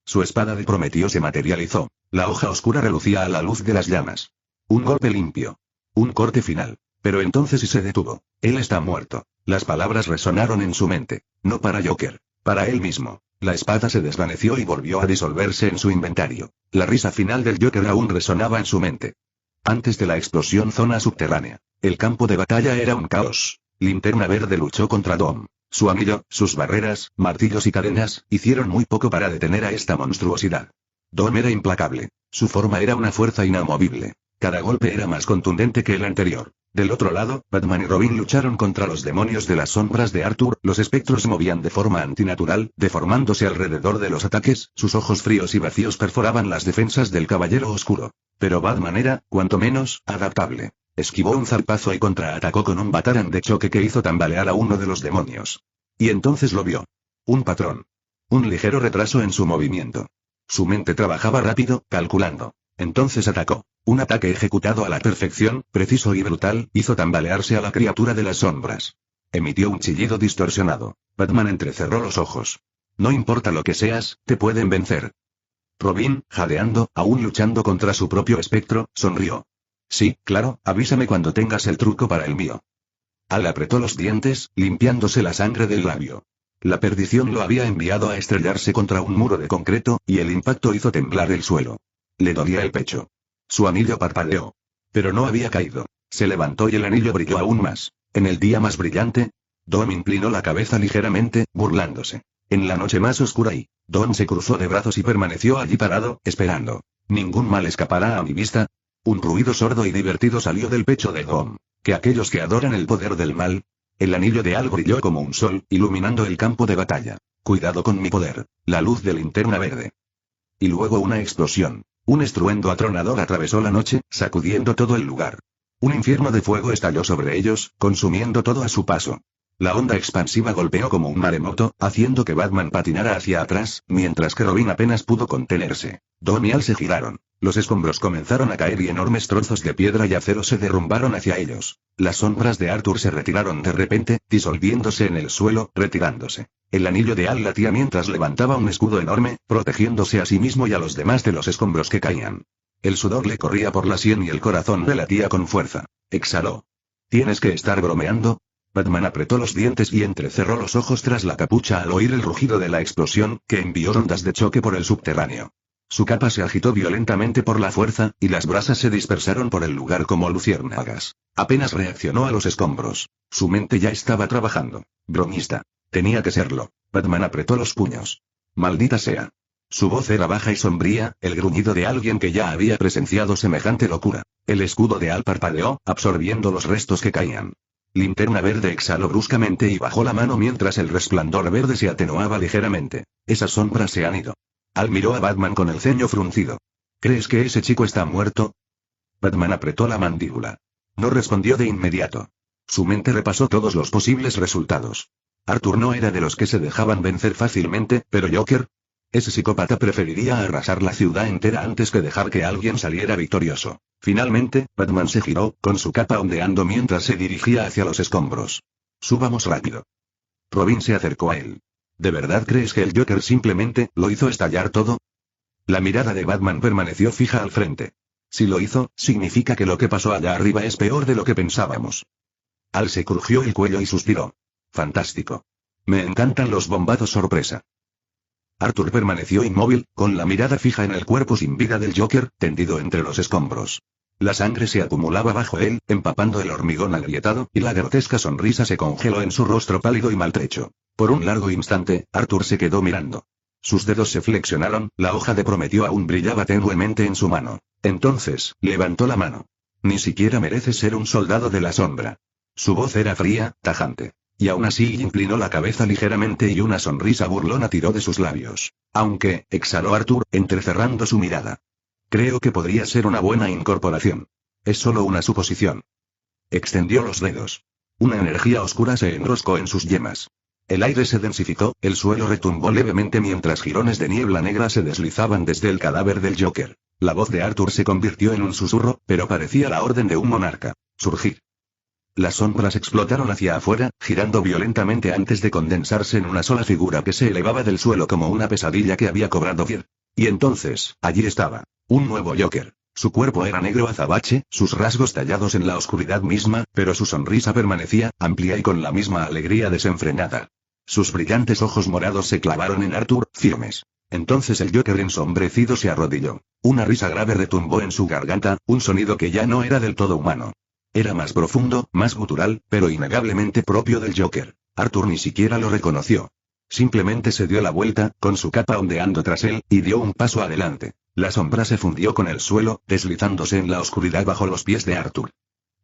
Su espada de Prometeo se materializó. La hoja oscura relucía a la luz de las llamas. Un golpe limpio. Un corte final. Pero entonces se detuvo. Él está muerto. Las palabras resonaron en su mente. No para Joker. Para él mismo. La espada se desvaneció y volvió a disolverse en su inventario. La risa final del Joker aún resonaba en su mente. Antes de la explosión zona subterránea. El campo de batalla era un caos. Linterna Verde luchó contra Dom. Su anillo, sus barreras, martillos y cadenas, hicieron muy poco para detener a esta monstruosidad. Dom era implacable. Su forma era una fuerza inamovible. Cada golpe era más contundente que el anterior. Del otro lado, Batman y Robin lucharon contra los demonios de las sombras de Arthur, los espectros se movían de forma antinatural, deformándose alrededor de los ataques, sus ojos fríos y vacíos perforaban las defensas del Caballero Oscuro. Pero Batman era, cuanto menos, adaptable. Esquivó un zarpazo y contraatacó con un batarán de choque que hizo tambalear a uno de los demonios. Y entonces lo vio. Un patrón. Un ligero retraso en su movimiento. Su mente trabajaba rápido, calculando. Entonces atacó. Un ataque ejecutado a la perfección, preciso y brutal, hizo tambalearse a la criatura de las sombras. Emitió un chillido distorsionado. Batman entrecerró los ojos. No importa lo que seas, te pueden vencer. Robin, jadeando, aún luchando contra su propio espectro, sonrió. Sí, claro, avísame cuando tengas el truco para el mío. Al apretó los dientes, limpiándose la sangre del labio. La perdición lo había enviado a estrellarse contra un muro de concreto, y el impacto hizo temblar el suelo. Le dolía el pecho. Su anillo parpadeó. Pero no había caído. Se levantó y el anillo brilló aún más. En el día más brillante. Dom inclinó la cabeza ligeramente, burlándose. En la noche más oscura Dom se cruzó de brazos y permaneció allí parado, esperando. ¿Ningún mal escapará a mi vista? Un ruido sordo y divertido salió del pecho de Dom. ¿Que aquellos que adoran el poder del mal? El anillo de Al brilló como un sol, iluminando el campo de batalla. Cuidado con mi poder. La luz de linterna verde. Y luego una explosión. Un estruendo atronador atravesó la noche, sacudiendo todo el lugar. Un infierno de fuego estalló sobre ellos, consumiendo todo a su paso. La onda expansiva golpeó como un maremoto, haciendo que Batman patinara hacia atrás, mientras que Robin apenas pudo contenerse. Dom y Al se giraron. Los escombros comenzaron a caer y enormes trozos de piedra y acero se derrumbaron hacia ellos. Las sombras de Arthur se retiraron de repente, disolviéndose en el suelo, retirándose. El anillo de Al latía mientras levantaba un escudo enorme, protegiéndose a sí mismo y a los demás de los escombros que caían. El sudor le corría por la sien y el corazón le latía con fuerza. Exhaló. ¿Tienes que estar bromeando? Batman apretó los dientes y entrecerró los ojos tras la capucha al oír el rugido de la explosión, que envió ondas de choque por el subterráneo. Su capa se agitó violentamente por la fuerza, y las brasas se dispersaron por el lugar como luciérnagas. Apenas reaccionó a los escombros. Su mente ya estaba trabajando. Bromista. Tenía que serlo. Batman apretó los puños. Maldita sea. Su voz era baja y sombría, el gruñido de alguien que ya había presenciado semejante locura. El escudo de Al parpadeó, absorbiendo los restos que caían. Linterna verde exhaló bruscamente y bajó la mano mientras el resplandor verde se atenuaba ligeramente. Esas sombras se han ido. Al miró a Batman con el ceño fruncido. ¿Crees que ese chico está muerto? Batman apretó la mandíbula. No respondió de inmediato. Su mente repasó todos los posibles resultados. Arthur no era de los que se dejaban vencer fácilmente, pero Joker. Ese psicópata preferiría arrasar la ciudad entera antes que dejar que alguien saliera victorioso. Finalmente, Batman se giró, con su capa ondeando mientras se dirigía hacia los escombros. Subamos rápido. Robin se acercó a él. ¿De verdad crees que el Joker simplemente lo hizo estallar todo? La mirada de Batman permaneció fija al frente. Si lo hizo, significa que lo que pasó allá arriba es peor de lo que pensábamos. Al se crujió el cuello y suspiró. Fantástico. Me encantan los bombados sorpresa. Arthur permaneció inmóvil, con la mirada fija en el cuerpo sin vida del Joker, tendido entre los escombros. La sangre se acumulaba bajo él, empapando el hormigón agrietado, y la grotesca sonrisa se congeló en su rostro pálido y maltrecho. Por un largo instante, Arthur se quedó mirando. Sus dedos se flexionaron, la hoja de Prometeo aún brillaba tenuemente en su mano. Entonces, levantó la mano. Ni siquiera mereces ser un soldado de la sombra. Su voz era fría, tajante. Y aún así inclinó la cabeza ligeramente y una sonrisa burlona tiró de sus labios. Aunque, exhaló Arthur, entrecerrando su mirada. Creo que podría ser una buena incorporación. Es solo una suposición. Extendió los dedos. Una energía oscura se enroscó en sus yemas. El aire se densificó, el suelo retumbó levemente mientras jirones de niebla negra se deslizaban desde el cadáver del Joker. La voz de Arthur se convirtió en un susurro, pero parecía la orden de un monarca. Surgir. Las sombras explotaron hacia afuera, girando violentamente antes de condensarse en una sola figura que se elevaba del suelo como una pesadilla que había cobrado vida. Y entonces, allí estaba. Un nuevo Joker. Su cuerpo era negro azabache, sus rasgos tallados en la oscuridad misma, pero su sonrisa permanecía, amplia y con la misma alegría desenfrenada. Sus brillantes ojos morados se clavaron en Arthur, firmes. Entonces el Joker ensombrecido se arrodilló. Una risa grave retumbó en su garganta, un sonido que ya no era del todo humano. Era más profundo, más gutural, pero innegablemente propio del Joker. Arthur ni siquiera lo reconoció. Simplemente se dio la vuelta, con su capa ondeando tras él, y dio un paso adelante. La sombra se fundió con el suelo, deslizándose en la oscuridad bajo los pies de Arthur.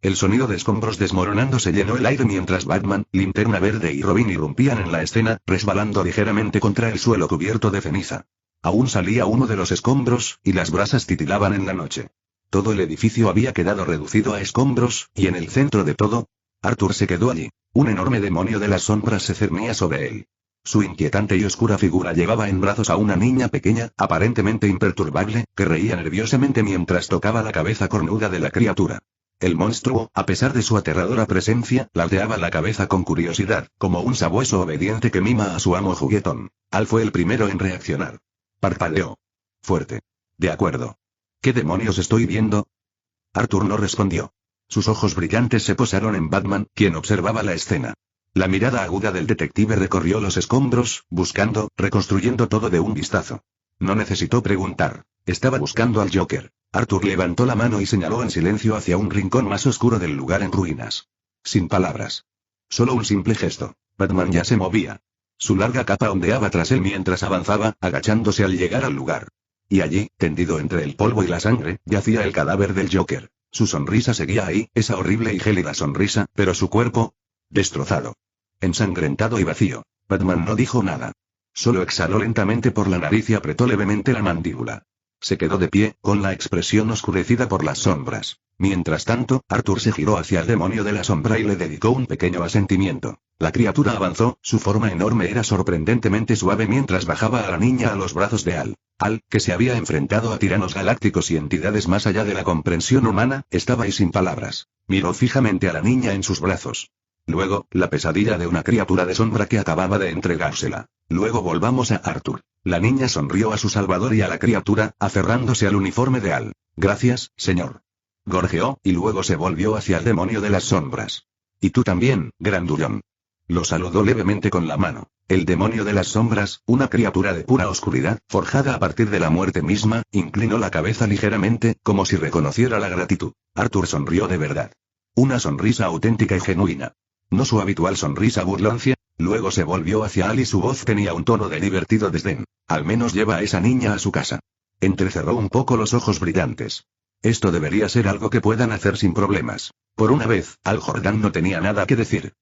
El sonido de escombros desmoronándose llenó el aire mientras Batman, Linterna Verde y Robin irrumpían en la escena, resbalando ligeramente contra el suelo cubierto de ceniza. Aún salía uno de los escombros, y las brasas titilaban en la noche. Todo el edificio había quedado reducido a escombros, y en el centro de todo, Arthur se quedó allí. Un enorme demonio de las sombras se cernía sobre él. Su inquietante y oscura figura llevaba en brazos a una niña pequeña, aparentemente imperturbable, que reía nerviosamente mientras tocaba la cabeza cornuda de la criatura. El monstruo, a pesar de su aterradora presencia, ladeaba la cabeza con curiosidad, como un sabueso obediente que mima a su amo juguetón. Al fue el primero en reaccionar. Parpadeó. Fuerte. De acuerdo. ¿Qué demonios estoy viendo? Arthur no respondió. Sus ojos brillantes se posaron en Batman, quien observaba la escena. La mirada aguda del detective recorrió los escombros, buscando, reconstruyendo todo de un vistazo. No necesitó preguntar. Estaba buscando al Joker. Arthur levantó la mano y señaló en silencio hacia un rincón más oscuro del lugar en ruinas. Sin palabras. Solo un simple gesto. Batman ya se movía. Su larga capa ondeaba tras él mientras avanzaba, agachándose al llegar al lugar. Y allí, tendido entre el polvo y la sangre, yacía el cadáver del Joker. Su sonrisa seguía ahí, esa horrible y gélida sonrisa, pero su cuerpo... destrozado. Ensangrentado y vacío. Batman no dijo nada. Solo exhaló lentamente por la nariz y apretó levemente la mandíbula. Se quedó de pie, con la expresión oscurecida por las sombras. Mientras tanto, Arthur se giró hacia el demonio de la sombra y le dedicó un pequeño asentimiento. La criatura avanzó, su forma enorme era sorprendentemente suave mientras bajaba a la niña a los brazos de Al. Al, que se había enfrentado a tiranos galácticos y entidades más allá de la comprensión humana, estaba ahí sin palabras. Miró fijamente a la niña en sus brazos. Luego, la pesadilla de una criatura de sombra que acababa de entregársela. Luego volvamos a Arthur. La niña sonrió a su salvador y a la criatura, aferrándose al uniforme de Al. Gracias, señor. Gorjeó, y luego se volvió hacia el demonio de las sombras. Y tú también, grandullón. Lo saludó levemente con la mano. El demonio de las sombras, una criatura de pura oscuridad, forjada a partir de la muerte misma, inclinó la cabeza ligeramente, como si reconociera la gratitud. Arthur sonrió de verdad. Una sonrisa auténtica y genuina. No su habitual sonrisa burloncia. Luego se volvió hacia Al y su voz tenía un tono de divertido desdén. Al menos lleva a esa niña a su casa. Entrecerró un poco los ojos brillantes. Esto debería ser algo que puedan hacer sin problemas. Por una vez, Al Jordan no tenía nada que decir.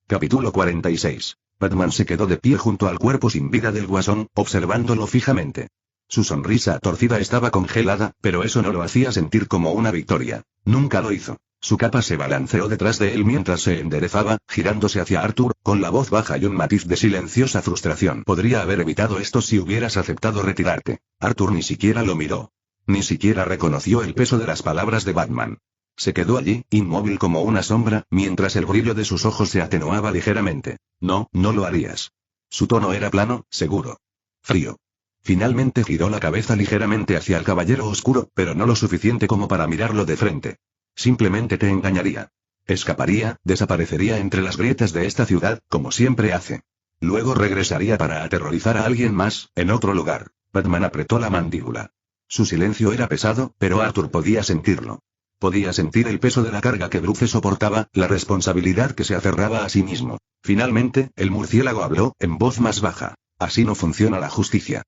Capítulo 46. Batman se quedó de pie junto al cuerpo sin vida del Guasón, observándolo fijamente. Su sonrisa torcida estaba congelada, pero eso no lo hacía sentir como una victoria. Nunca lo hizo. Su capa se balanceó detrás de él mientras se enderezaba, girándose hacia Arthur, con la voz baja y un matiz de silenciosa frustración. Podría haber evitado esto si hubieras aceptado retirarte. Arthur ni siquiera lo miró. Ni siquiera reconoció el peso de las palabras de Batman. Se quedó allí, inmóvil como una sombra, mientras el brillo de sus ojos se atenuaba ligeramente. No, no lo harías. Su tono era plano, seguro. Frío. Finalmente giró la cabeza ligeramente hacia el caballero oscuro, pero no lo suficiente como para mirarlo de frente. Simplemente te engañaría. Escaparía, desaparecería entre las grietas de esta ciudad, como siempre hace. Luego regresaría para aterrorizar a alguien más, en otro lugar. Batman apretó la mandíbula. Su silencio era pesado, pero Arthur podía sentirlo. Podía sentir el peso de la carga que Bruce soportaba, la responsabilidad que se aferraba a sí mismo. Finalmente, el murciélago habló, en voz más baja. Así no funciona la justicia.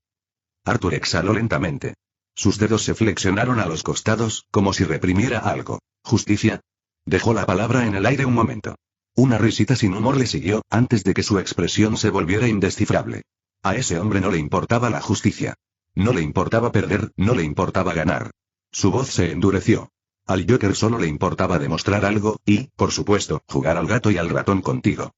Arthur exhaló lentamente. Sus dedos se flexionaron a los costados, como si reprimiera algo. ¿Justicia? Dejó la palabra en el aire un momento. Una risita sin humor le siguió, antes de que su expresión se volviera indescifrable. A ese hombre no le importaba la justicia. No le importaba perder, no le importaba ganar. Su voz se endureció. Al Joker solo le importaba demostrar algo, y, por supuesto, jugar al gato y al ratón contigo.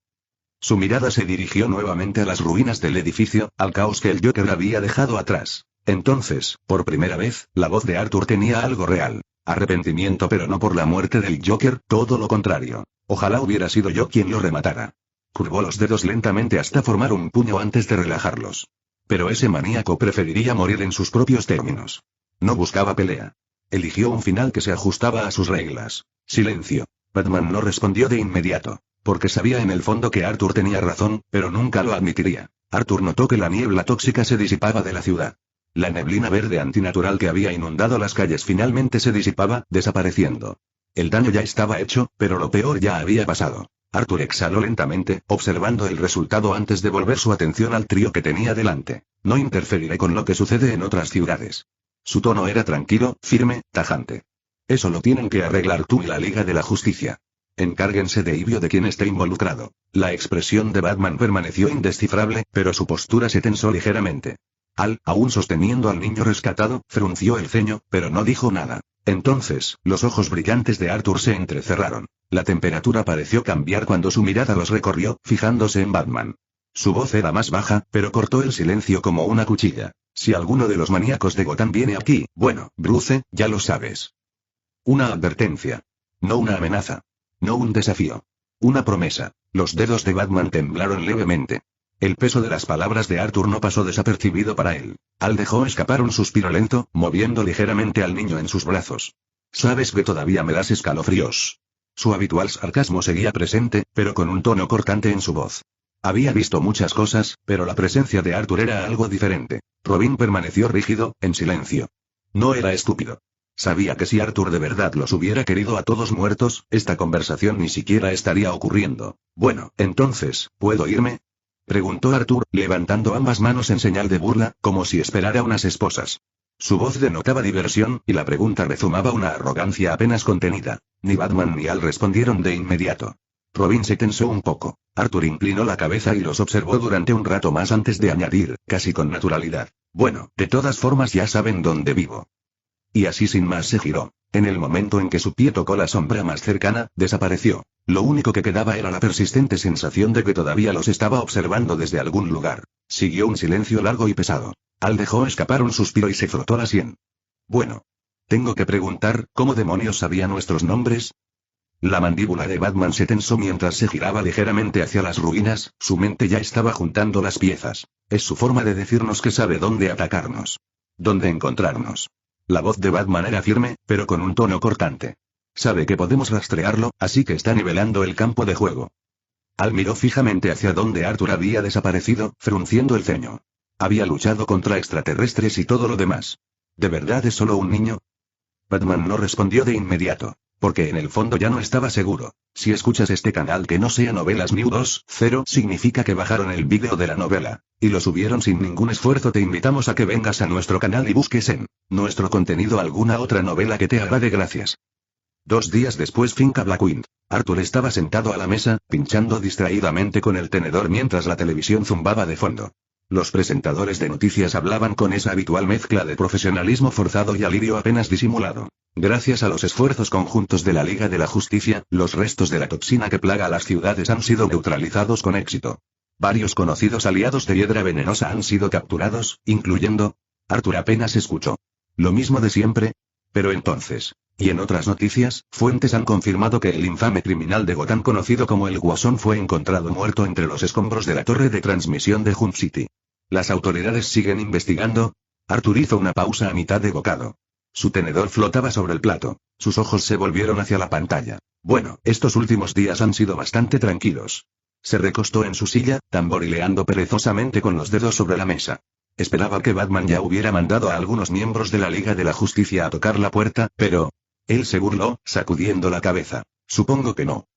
Su mirada se dirigió nuevamente a las ruinas del edificio, al caos que el Joker había dejado atrás. Entonces, por primera vez, la voz de Arthur tenía algo real. Arrepentimiento, pero no por la muerte del Joker, todo lo contrario. Ojalá hubiera sido yo quien lo rematara. Curvó los dedos lentamente hasta formar un puño antes de relajarlos. Pero ese maníaco preferiría morir en sus propios términos. No buscaba pelea. Eligió un final que se ajustaba a sus reglas. Silencio. Batman no respondió de inmediato. Porque sabía en el fondo que Arthur tenía razón, pero nunca lo admitiría. Arthur notó que la niebla tóxica se disipaba de la ciudad. La neblina verde antinatural que había inundado las calles finalmente se disipaba, desapareciendo. El daño ya estaba hecho, pero lo peor ya había pasado. Arthur exhaló lentamente, observando el resultado antes de volver su atención al trío que tenía delante. No interferiré con lo que sucede en otras ciudades. Su tono era tranquilo, firme, tajante. Eso lo tienen que arreglar tú y la Liga de la Justicia. Encárguense de Ivy o de quien esté involucrado. La expresión de Batman permaneció indescifrable, pero su postura se tensó ligeramente. Al, aún sosteniendo al niño rescatado, frunció el ceño, pero no dijo nada. Entonces, los ojos brillantes de Arthur se entrecerraron. La temperatura pareció cambiar cuando su mirada los recorrió, fijándose en Batman. Su voz era más baja, pero cortó el silencio como una cuchilla. Si alguno de los maníacos de Gotham viene aquí, bueno, Bruce, ya lo sabes. Una advertencia. No una amenaza. No un desafío. Una promesa. Los dedos de Batman temblaron levemente. El peso de las palabras de Arthur no pasó desapercibido para él. Al dejó escapar un suspiro lento, moviendo ligeramente al niño en sus brazos. Sabes que todavía me das escalofríos. Su habitual sarcasmo seguía presente, pero con un tono cortante en su voz. Había visto muchas cosas, pero la presencia de Arthur era algo diferente. Robin permaneció rígido, en silencio. No era estúpido. Sabía que si Arthur de verdad los hubiera querido a todos muertos, esta conversación ni siquiera estaría ocurriendo. Bueno, entonces, ¿puedo irme? Preguntó Arthur, levantando ambas manos en señal de burla, como si esperara unas esposas. Su voz denotaba diversión, y la pregunta rezumaba una arrogancia apenas contenida. Ni Batman ni Al respondieron de inmediato. Robin se tensó un poco. Arthur inclinó la cabeza y los observó durante un rato más antes de añadir, casi con naturalidad. Bueno, de todas formas ya saben dónde vivo. Y así sin más se giró. En el momento en que su pie tocó la sombra más cercana, desapareció. Lo único que quedaba era la persistente sensación de que todavía los estaba observando desde algún lugar. Siguió un silencio largo y pesado. Al dejó escapar un suspiro y se frotó la sien. Bueno. Tengo que preguntar, ¿cómo demonios sabía nuestros nombres? La mandíbula de Batman se tensó mientras se giraba ligeramente hacia las ruinas, su mente ya estaba juntando las piezas. Es su forma de decirnos que sabe dónde atacarnos. Dónde encontrarnos. La voz de Batman era firme, pero con un tono cortante. Sabe que podemos rastrearlo, así que está nivelando el campo de juego. Al miró fijamente hacia donde Arthur había desaparecido, frunciendo el ceño. Había luchado contra extraterrestres y todo lo demás. ¿De verdad es solo un niño? Batman no respondió de inmediato, porque en el fondo ya no estaba seguro. Si escuchas este canal que no sea Novelas New 2.0, significa que bajaron el vídeo de la novela, y lo subieron sin ningún esfuerzo. Te invitamos a que vengas a nuestro canal y busques en nuestro contenido alguna otra novela que te agrade. Gracias. 2 días después, Finca Blackwind. Arthur estaba sentado a la mesa, pinchando distraídamente con el tenedor mientras la televisión zumbaba de fondo. Los presentadores de noticias hablaban con esa habitual mezcla de profesionalismo forzado y alivio apenas disimulado. Gracias a los esfuerzos conjuntos de la Liga de la Justicia, los restos de la toxina que plaga a las ciudades han sido neutralizados con éxito. Varios conocidos aliados de Hiedra Venenosa han sido capturados, incluyendo... Arthur apenas escuchó. Lo mismo de siempre. Pero entonces... Y en otras noticias, fuentes han confirmado que el infame criminal de Gotham conocido como el Guasón fue encontrado muerto entre los escombros de la torre de transmisión de Hum City. Las autoridades siguen investigando. Arthur hizo una pausa a mitad de bocado. Su tenedor flotaba sobre el plato. Sus ojos se volvieron hacia la pantalla. Bueno, estos últimos días han sido bastante tranquilos. Se recostó en su silla, tamborileando perezosamente con los dedos sobre la mesa. Esperaba que Batman ya hubiera mandado a algunos miembros de la Liga de la Justicia a tocar la puerta, pero... Él se burló, sacudiendo la cabeza. Supongo que no.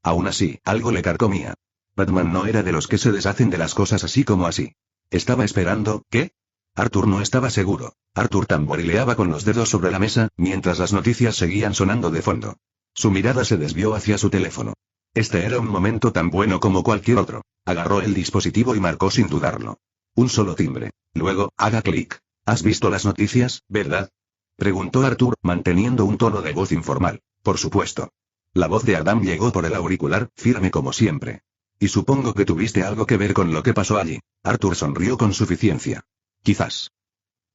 Aún así, algo le carcomía. Batman no era de los que se deshacen de las cosas así como así. Estaba esperando, ¿qué? Arthur no estaba seguro. Arthur tamborileaba con los dedos sobre la mesa, mientras las noticias seguían sonando de fondo. Su mirada se desvió hacia su teléfono. Este era un momento tan bueno como cualquier otro. Agarró el dispositivo y marcó sin dudarlo. Un solo timbre. Luego, haga clic. ¿Has visto las noticias, verdad? Preguntó Arthur, manteniendo un tono de voz informal. Por supuesto. La voz de Adam llegó por el auricular, firme como siempre. Y supongo que tuviste algo que ver con lo que pasó allí. Arthur sonrió con suficiencia. Quizás.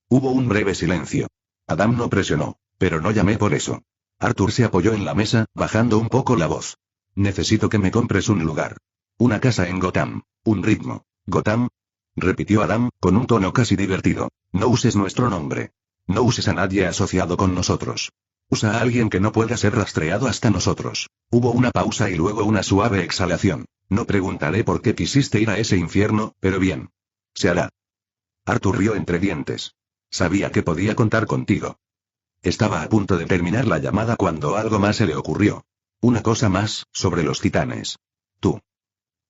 Hubo un breve silencio. Adam no presionó, pero no llamé por eso. Arthur se apoyó en la mesa, bajando un poco la voz. Necesito que me compres un lugar. Una casa en Gotham. Un ritmo. ¿Gotham? Repitió Adam, con un tono casi divertido. No uses nuestro nombre. No uses a nadie asociado con nosotros. Usa a alguien que no pueda ser rastreado hasta nosotros. Hubo una pausa y luego una suave exhalación. No preguntaré por qué quisiste ir a ese infierno, pero bien. Se hará. Arthur rió entre dientes. Sabía que podía contar contigo. Estaba a punto de terminar la llamada cuando algo más se le ocurrió. Una cosa más, sobre los titanes. Tú.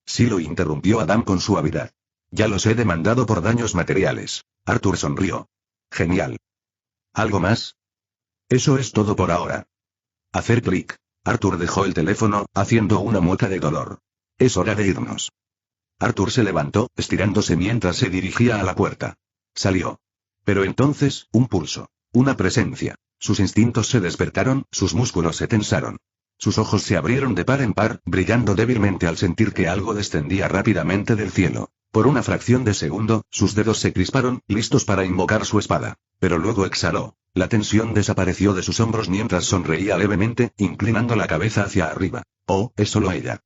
Sí, lo interrumpió Adam con suavidad. Ya los he demandado por daños materiales. Arthur sonrió. Genial. ¿Algo más? Eso es todo por ahora. Hacer clic. Arthur dejó el teléfono, haciendo una mueca de dolor. Es hora de irnos. Arthur se levantó, estirándose mientras se dirigía a la puerta. Salió. Pero entonces, un pulso. Una presencia. Sus instintos se despertaron, sus músculos se tensaron. Sus ojos se abrieron de par en par, brillando débilmente al sentir que algo descendía rápidamente del cielo. Por una fracción de segundo, sus dedos se crisparon, listos para invocar su espada. Pero luego exhaló. La tensión desapareció de sus hombros mientras sonreía levemente, inclinando la cabeza hacia arriba. Oh, es solo ella.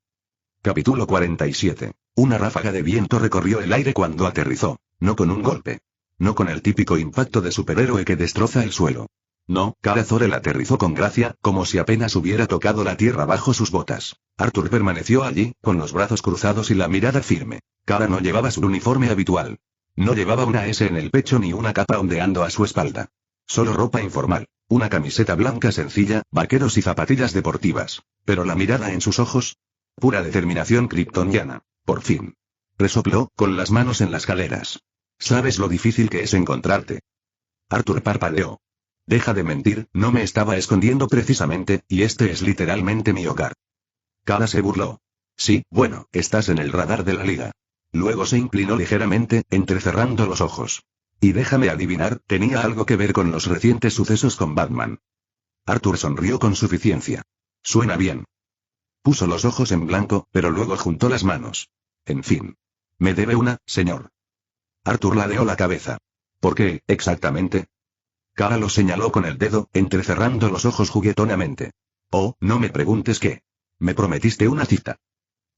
Capítulo 47. Una ráfaga de viento recorrió el aire cuando aterrizó. No con un golpe. No con el típico impacto de superhéroe que destroza el suelo. No, Kara Zor-El aterrizó con gracia, como si apenas hubiera tocado la tierra bajo sus botas. Arthur permaneció allí, con los brazos cruzados y la mirada firme. Kara no llevaba su uniforme habitual. No llevaba una S en el pecho ni una capa ondeando a su espalda. Solo ropa informal. Una camiseta blanca sencilla, vaqueros y zapatillas deportivas. Pero la mirada en sus ojos. Pura determinación kryptoniana. Por fin. Resopló, con las manos en las caderas. ¿Sabes lo difícil que es encontrarte? Arthur parpadeó. Deja de mentir, no me estaba escondiendo precisamente, y este es literalmente mi hogar. Kara se burló. Sí, bueno, estás en el radar de la liga. Luego se inclinó ligeramente, entrecerrando los ojos. Y déjame adivinar, tenía algo que ver con los recientes sucesos con Batman. Arthur sonrió con suficiencia. Suena bien. Puso los ojos en blanco, pero luego juntó las manos. En fin. Me debe una, señor. Arthur ladeó la cabeza. ¿Por qué, exactamente? Kara lo señaló con el dedo, entrecerrando los ojos juguetonamente. Oh, no me preguntes qué. Me prometiste una cita.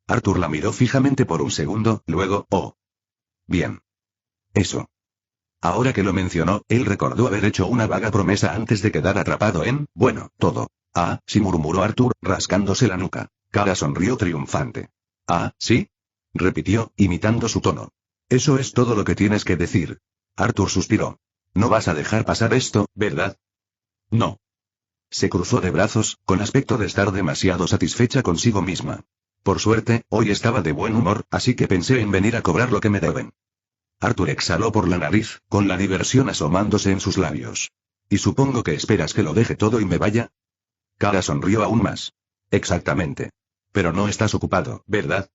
Arthur la miró fijamente por un segundo, luego, oh. Bien. Eso. Ahora que lo mencionó, él recordó haber hecho una vaga promesa antes de quedar atrapado en, bueno, todo. Ah, sí, murmuró Arthur, rascándose la nuca. Kara sonrió triunfante. Ah, ¿sí? Repitió, imitando su tono. Eso es todo lo que tienes que decir. Arthur suspiró. No vas a dejar pasar esto, ¿verdad? No. Se cruzó de brazos, con aspecto de estar demasiado satisfecha consigo misma. Por suerte, hoy estaba de buen humor, así que pensé en venir a cobrar lo que me deben. Arthur exhaló por la nariz, con la diversión asomándose en sus labios. ¿Y supongo que esperas que lo deje todo y me vaya? Kara sonrió aún más. Exactamente. Pero no estás ocupado, ¿verdad?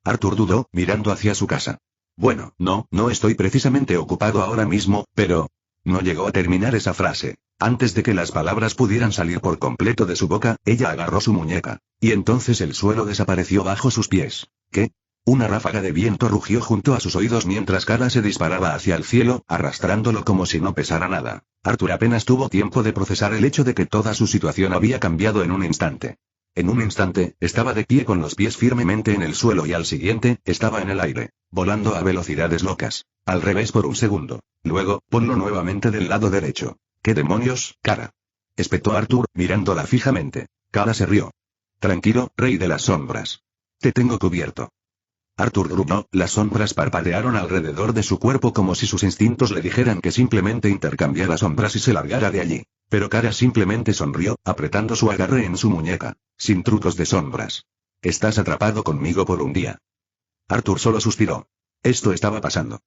Arthur dudó, mirando hacia su casa. Bueno, no estoy precisamente ocupado ahora mismo, pero... No llegó a terminar esa frase. Antes de que las palabras pudieran salir por completo de su boca, ella agarró su muñeca. Y entonces el suelo desapareció bajo sus pies. ¿Qué? Una ráfaga de viento rugió junto a sus oídos mientras Kara se disparaba hacia el cielo, arrastrándolo como si no pesara nada. Arthur apenas tuvo tiempo de procesar el hecho de que toda su situación había cambiado en un instante. En un instante, estaba de pie con los pies firmemente en el suelo y al siguiente, estaba en el aire, volando a velocidades locas. Al revés por un segundo. Luego, ponlo nuevamente del lado derecho. ¿Qué demonios, Kara? Espetó Arthur, mirándola fijamente. Kara se rió. Tranquilo, rey de las sombras. Te tengo cubierto. Arthur gruñó, las sombras parpadearon alrededor de su cuerpo como si sus instintos le dijeran que simplemente intercambiara sombras y se largara de allí. Pero Kara simplemente sonrió, apretando su agarre en su muñeca. Sin trucos de sombras. Estás atrapado conmigo por un día. Arthur solo suspiró. Esto estaba pasando.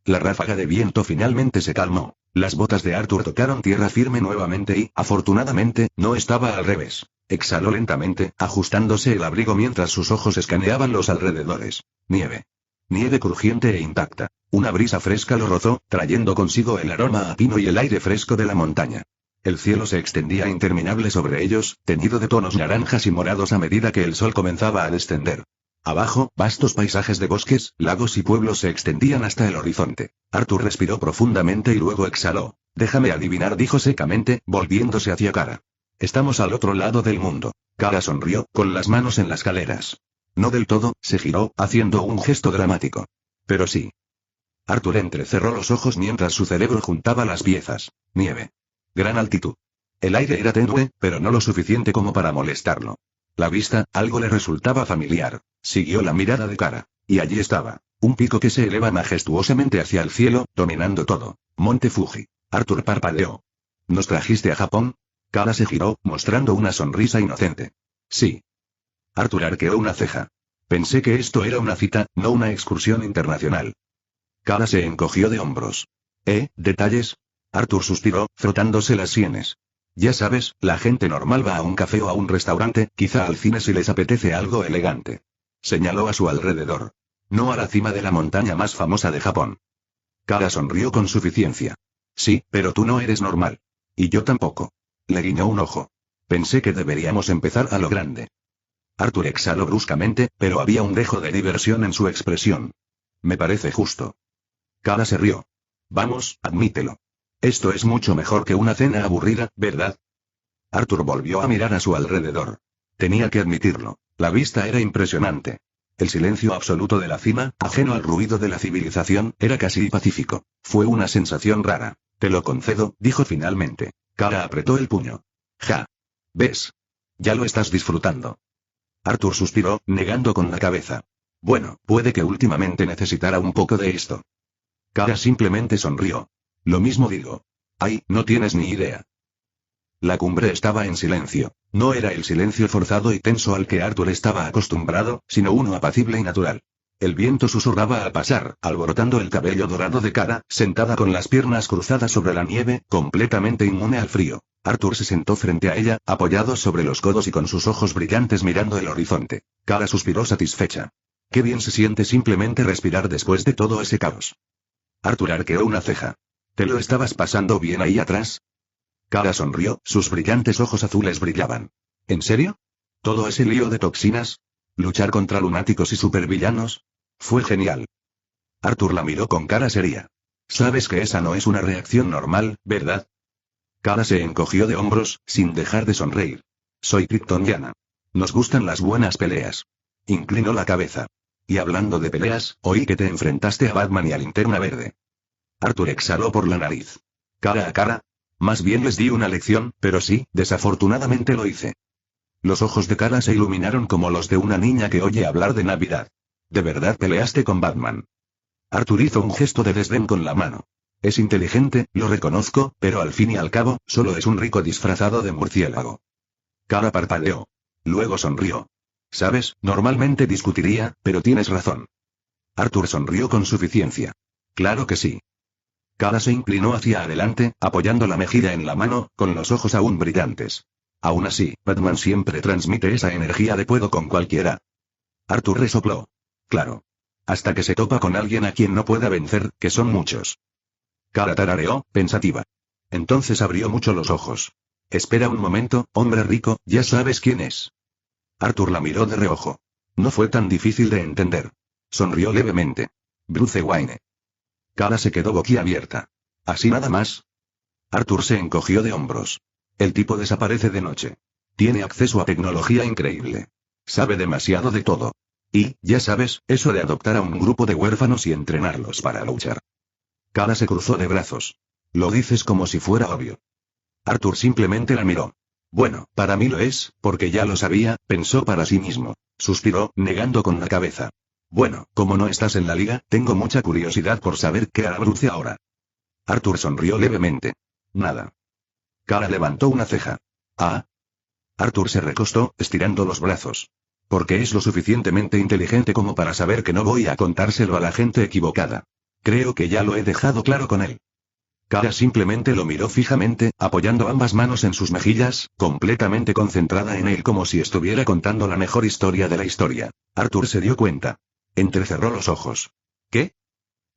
La ráfaga de viento finalmente se calmó. Las botas de Arthur tocaron tierra firme nuevamente y, afortunadamente, no estaba al revés. Exhaló lentamente, ajustándose el abrigo mientras sus ojos escaneaban los alrededores. Nieve. Nieve crujiente e intacta. Una brisa fresca lo rozó, trayendo consigo el aroma a pino y el aire fresco de la montaña. El cielo se extendía interminable sobre ellos, teñido de tonos naranjas y morados a medida que el sol comenzaba a descender. Abajo, vastos paisajes de bosques, lagos y pueblos se extendían hasta el horizonte. Arthur respiró profundamente y luego exhaló. Déjame adivinar, dijo secamente, volviéndose hacia Kara. Estamos al otro lado del mundo. Kara sonrió, con las manos en las caderas. No del todo, se giró, haciendo un gesto dramático. Pero sí. Arthur entrecerró los ojos mientras su cerebro juntaba las piezas. Nieve. Gran altitud. El aire era tenue, pero no lo suficiente como para molestarlo. La vista, algo le resultaba familiar. Siguió la mirada de Kara. Y allí estaba. Un pico que se eleva majestuosamente hacia el cielo, dominando todo. Monte Fuji. Arthur parpadeó. ¿Nos trajiste a Japón? Kara se giró, mostrando una sonrisa inocente. Sí. Arthur arqueó una ceja. Pensé que esto era una cita, no una excursión internacional. Kara se encogió de hombros. ¿Detalles? Arthur suspiró, frotándose las sienes. Ya sabes, la gente normal va a un café o a un restaurante, quizá al cine si les apetece algo elegante. Señaló a su alrededor. No a la cima de la montaña más famosa de Japón. Kara sonrió con suficiencia. Sí, pero tú no eres normal. Y yo tampoco. Le guiñó un ojo. Pensé que deberíamos empezar a lo grande. Arthur exhaló bruscamente, pero había un dejo de diversión en su expresión. Me parece justo. Kara se rió. Vamos, admítelo. Esto es mucho mejor que una cena aburrida, ¿verdad? Arthur volvió a mirar a su alrededor. Tenía que admitirlo. La vista era impresionante. El silencio absoluto de la cima, ajeno al ruido de la civilización, era casi pacífico. Fue una sensación rara. Te lo concedo, dijo finalmente. Kara apretó el puño. Ja. ¿Ves? Ya lo estás disfrutando. Arthur suspiró, negando con la cabeza. Bueno, puede que últimamente necesitara un poco de esto. Kara simplemente sonrió. Lo mismo digo. Ay, no tienes ni idea. La cumbre estaba en silencio. No era el silencio forzado y tenso al que Arthur estaba acostumbrado, sino uno apacible y natural. El viento susurraba al pasar, alborotando el cabello dorado de Kara, sentada con las piernas cruzadas sobre la nieve, completamente inmune al frío. Arthur se sentó frente a ella, apoyado sobre los codos y con sus ojos brillantes mirando el horizonte. Kara suspiró satisfecha. Qué bien se siente simplemente respirar después de todo ese caos. Arthur arqueó una ceja. ¿Te lo estabas pasando bien ahí atrás? Kara sonrió, sus brillantes ojos azules brillaban. ¿En serio? ¿Todo ese lío de toxinas? ¿Luchar contra lunáticos y supervillanos? Fue genial. Arthur la miró con cara seria. Sabes que esa no es una reacción normal, ¿verdad? Kara se encogió de hombros, sin dejar de sonreír. Soy kryptoniana. Nos gustan las buenas peleas. Inclinó la cabeza. Y hablando de peleas, oí que te enfrentaste a Batman y a Linterna Verde. Arthur exhaló por la nariz. Cara a cara. Más bien les di una lección, pero sí, desafortunadamente lo hice. Los ojos de Kara se iluminaron como los de una niña que oye hablar de Navidad. ¿De verdad peleaste con Batman? Arthur hizo un gesto de desdén con la mano. Es inteligente, lo reconozco, pero al fin y al cabo, solo es un rico disfrazado de murciélago. Kara parpadeó. Luego sonrió. Sabes, normalmente discutiría, pero tienes razón. Arthur sonrió con suficiencia. Claro que sí. Kara se inclinó hacia adelante, apoyando la mejilla en la mano, con los ojos aún brillantes. Aún así, Batman siempre transmite esa energía de puedo con cualquiera. Arthur resopló. Claro. Hasta que se topa con alguien a quien no pueda vencer, que son muchos. Kara tarareó, pensativa. Entonces abrió mucho los ojos. Espera un momento, hombre rico, ya sabes quién es. Arthur la miró de reojo. No fue tan difícil de entender. Sonrió levemente. Bruce Wayne. Kara se quedó boquiabierta. ¿Así nada más? Arthur se encogió de hombros. El tipo desaparece de noche. Tiene acceso a tecnología increíble. Sabe demasiado de todo. Y, ya sabes, eso de adoptar a un grupo de huérfanos y entrenarlos para luchar. Kara se cruzó de brazos. Lo dices como si fuera obvio. Arthur simplemente la miró. Bueno, para mí lo es, porque ya lo sabía, pensó para sí mismo. Suspiró, negando con la cabeza. Bueno, como no estás en la liga, tengo mucha curiosidad por saber qué hará Bruce ahora. Arthur sonrió levemente. Nada. Kara levantó una ceja. Ah. Arthur se recostó, estirando los brazos. Porque es lo suficientemente inteligente como para saber que no voy a contárselo a la gente equivocada. Creo que ya lo he dejado claro con él. Kara simplemente lo miró fijamente, apoyando ambas manos en sus mejillas, completamente concentrada en él como si estuviera contando la mejor historia de la historia. Arthur se dio cuenta. Entrecerró los ojos. ¿Qué?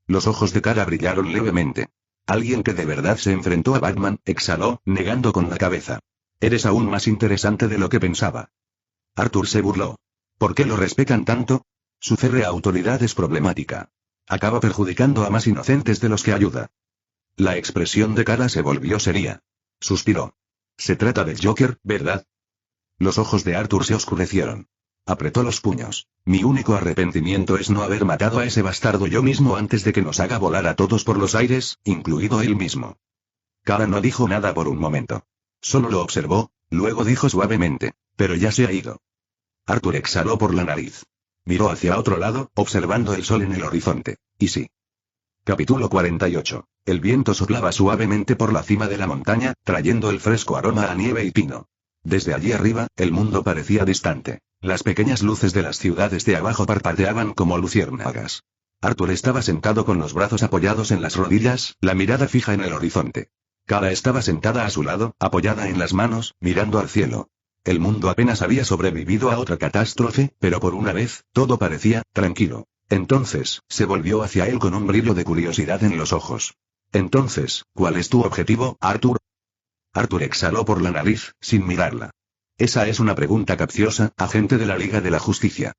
Los ojos de Kara brillaron levemente. Alguien que de verdad se enfrentó a Batman, exhaló, negando con la cabeza. Eres aún más interesante de lo que pensaba. Arthur se burló. ¿Por qué lo respetan tanto? Su férrea autoridad es problemática. Acaba perjudicando a más inocentes de los que ayuda. La expresión de Kara se volvió seria. Suspiró. Se trata del Joker, ¿verdad? Los ojos de Arthur se oscurecieron. Apretó los puños. Mi único arrepentimiento es no haber matado a ese bastardo yo mismo antes de que nos haga volar a todos por los aires, incluido él mismo. Kara no dijo nada por un momento. Solo lo observó, luego dijo suavemente, pero ya se ha ido. Arthur exhaló por la nariz. Miró hacia otro lado, observando el sol en el horizonte. ¿Y sí? Capítulo 48. El viento soplaba suavemente por la cima de la montaña, trayendo el fresco aroma a nieve y pino. Desde allí arriba, el mundo parecía distante. Las pequeñas luces de las ciudades de abajo parpadeaban como luciérnagas. Arthur estaba sentado con los brazos apoyados en las rodillas, la mirada fija en el horizonte. Kara estaba sentada a su lado, apoyada en las manos, mirando al cielo. El mundo apenas había sobrevivido a otra catástrofe, pero por una vez, todo parecía tranquilo. Entonces, se volvió hacia él con un brillo de curiosidad en los ojos. Entonces, ¿cuál es tu objetivo, Arthur? Arthur exhaló por la nariz, sin mirarla. Esa es una pregunta capciosa, agente de la Liga de la Justicia.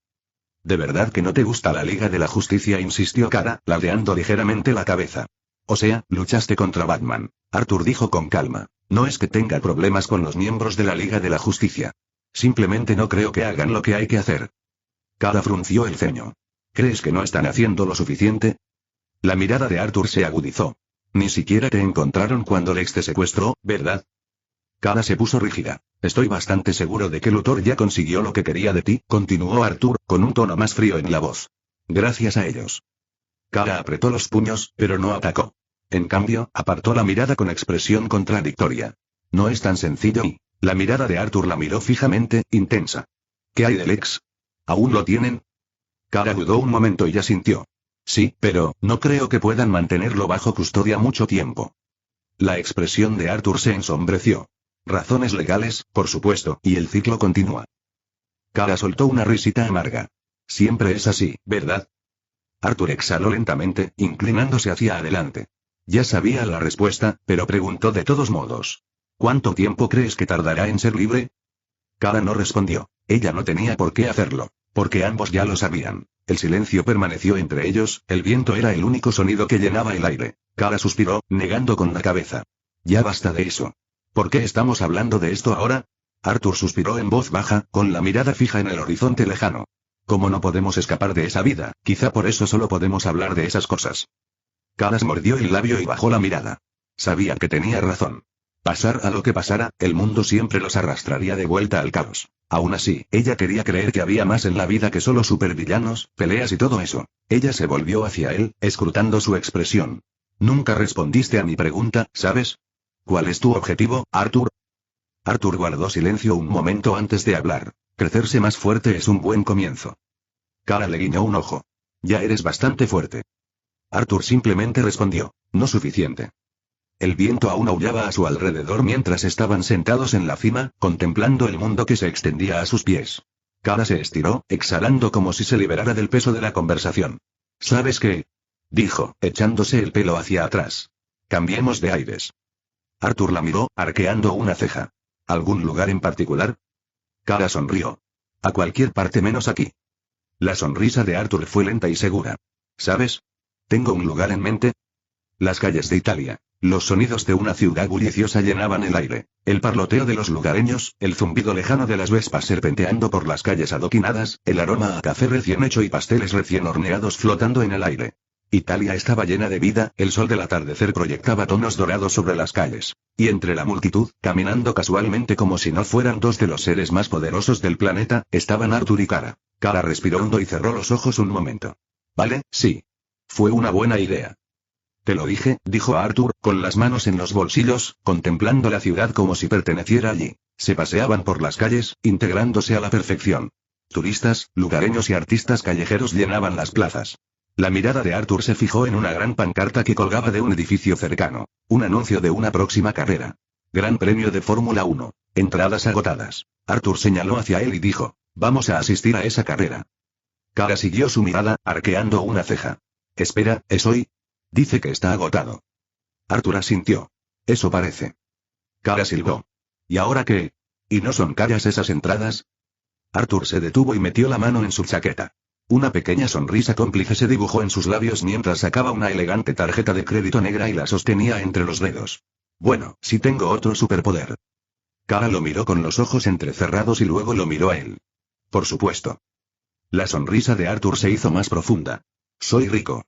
¿De verdad que no te gusta la Liga de la Justicia?, insistió Kara, ladeando ligeramente la cabeza. O sea, luchaste contra Batman. Arthur dijo con calma. No es que tenga problemas con los miembros de la Liga de la Justicia. Simplemente no creo que hagan lo que hay que hacer. Kara frunció el ceño. ¿Crees que no están haciendo lo suficiente? La mirada de Arthur se agudizó. Ni siquiera te encontraron cuando Lex te secuestró, ¿verdad? Kara se puso rígida. Estoy bastante seguro de que Luthor ya consiguió lo que quería de ti, continuó Arthur, con un tono más frío en la voz. Gracias a ellos. Kara apretó los puños, pero no atacó. En cambio, apartó la mirada con expresión contradictoria. No es tan sencillo y... La mirada de Arthur la miró fijamente, intensa. ¿Qué hay del ex? ¿Aún lo tienen? Kara dudó un momento y asintió. Sí, pero, no creo que puedan mantenerlo bajo custodia mucho tiempo. La expresión de Arthur se ensombreció. Razones legales, por supuesto, y el ciclo continúa. Kara soltó una risita amarga. Siempre es así, ¿verdad? Arthur exhaló lentamente, inclinándose hacia adelante. Ya sabía la respuesta, pero preguntó de todos modos. ¿Cuánto tiempo crees que tardará en ser libre? Kara no respondió. Ella no tenía por qué hacerlo, porque ambos ya lo sabían. El silencio permaneció entre ellos, el viento era el único sonido que llenaba el aire. Kara suspiró, negando con la cabeza. Ya basta de eso. ¿Por qué estamos hablando de esto ahora? Arthur suspiró en voz baja, con la mirada fija en el horizonte lejano. Como no podemos escapar de esa vida, quizá por eso solo podemos hablar de esas cosas. Kara mordió el labio y bajó la mirada. Sabía que tenía razón. Pasar a lo que pasara, el mundo siempre los arrastraría de vuelta al caos. Aún así, ella quería creer que había más en la vida que solo supervillanos, peleas y todo eso. Ella se volvió hacia él, escrutando su expresión. Nunca respondiste a mi pregunta, ¿sabes? ¿Cuál es tu objetivo, Arthur? Arthur guardó silencio un momento antes de hablar. Crecerse más fuerte es un buen comienzo. Kara le guiñó un ojo. Ya eres bastante fuerte. Arthur simplemente respondió. No suficiente. El viento aún aullaba a su alrededor mientras estaban sentados en la cima, contemplando el mundo que se extendía a sus pies. Kara se estiró, exhalando como si se liberara del peso de la conversación. ¿Sabes qué? Dijo, echándose el pelo hacia atrás. Cambiemos de aires. Arthur la miró, arqueando una ceja. ¿Algún lugar en particular? Kara sonrió. A cualquier parte menos aquí. La sonrisa de Arthur fue lenta y segura. ¿Sabes? Tengo un lugar en mente. Las calles de Italia. Los sonidos de una ciudad bulliciosa llenaban el aire. El parloteo de los lugareños, el zumbido lejano de las vespas serpenteando por las calles adoquinadas, el aroma a café recién hecho y pasteles recién horneados flotando en el aire. Italia estaba llena de vida, el sol del atardecer proyectaba tonos dorados sobre las calles. Y entre la multitud, caminando casualmente como si no fueran dos de los seres más poderosos del planeta, estaban Arthur y Kara. Kara respiró hondo y cerró los ojos un momento. Vale, sí. Fue una buena idea. Te lo dije, dijo Arthur, con las manos en los bolsillos, contemplando la ciudad como si perteneciera allí. Se paseaban por las calles, integrándose a la perfección. Turistas, lugareños y artistas callejeros llenaban las plazas. La mirada de Arthur se fijó en una gran pancarta que colgaba de un edificio cercano. Un anuncio de una próxima carrera. Gran Premio de Fórmula 1. Entradas agotadas. Arthur señaló hacia él y dijo, vamos a asistir a esa carrera. Kara siguió su mirada, arqueando una ceja. Espera, ¿es hoy? Dice que está agotado. Arthur asintió. Eso parece. Kara silbó. ¿Y ahora qué? ¿Y no son caras esas entradas? Arthur se detuvo y metió la mano en su chaqueta. Una pequeña sonrisa cómplice se dibujó en sus labios mientras sacaba una elegante tarjeta de crédito negra y la sostenía entre los dedos. Bueno, si tengo otro superpoder. Kara lo miró con los ojos entrecerrados y luego lo miró a él. Por supuesto. La sonrisa de Arthur se hizo más profunda. Soy rico.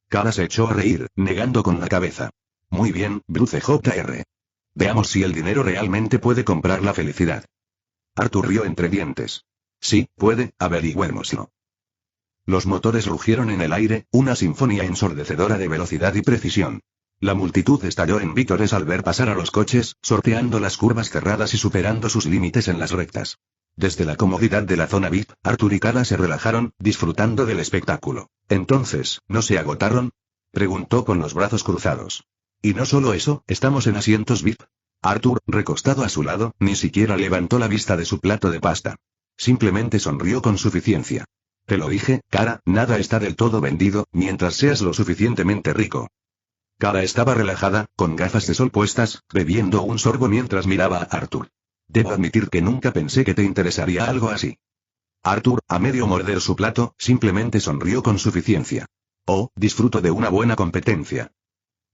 Kara se echó a reír, negando con la cabeza. Muy bien, Bruce Jr. Veamos si el dinero realmente puede comprar la felicidad. Arthur rió entre dientes. Sí, puede, averigüémoslo. Los motores rugieron en el aire, una sinfonía ensordecedora de velocidad y precisión. La multitud estalló en vítores al ver pasar a los coches, sorteando las curvas cerradas y superando sus límites en las rectas. Desde la comodidad de la zona VIP, Arthur y Kara se relajaron, disfrutando del espectáculo. Entonces, ¿no se agotaron? Preguntó con los brazos cruzados. Y no solo eso, estamos en asientos VIP. Arthur, recostado a su lado, ni siquiera levantó la vista de su plato de pasta. Simplemente sonrió con suficiencia. Te lo dije, Kara, nada está del todo vendido, mientras seas lo suficientemente rico. Kara estaba relajada, con gafas de sol puestas, bebiendo un sorbo mientras miraba a Arthur. Debo admitir que nunca pensé que te interesaría algo así. Arthur, a medio morder su plato, simplemente sonrió con suficiencia. Oh, disfruto de una buena competencia.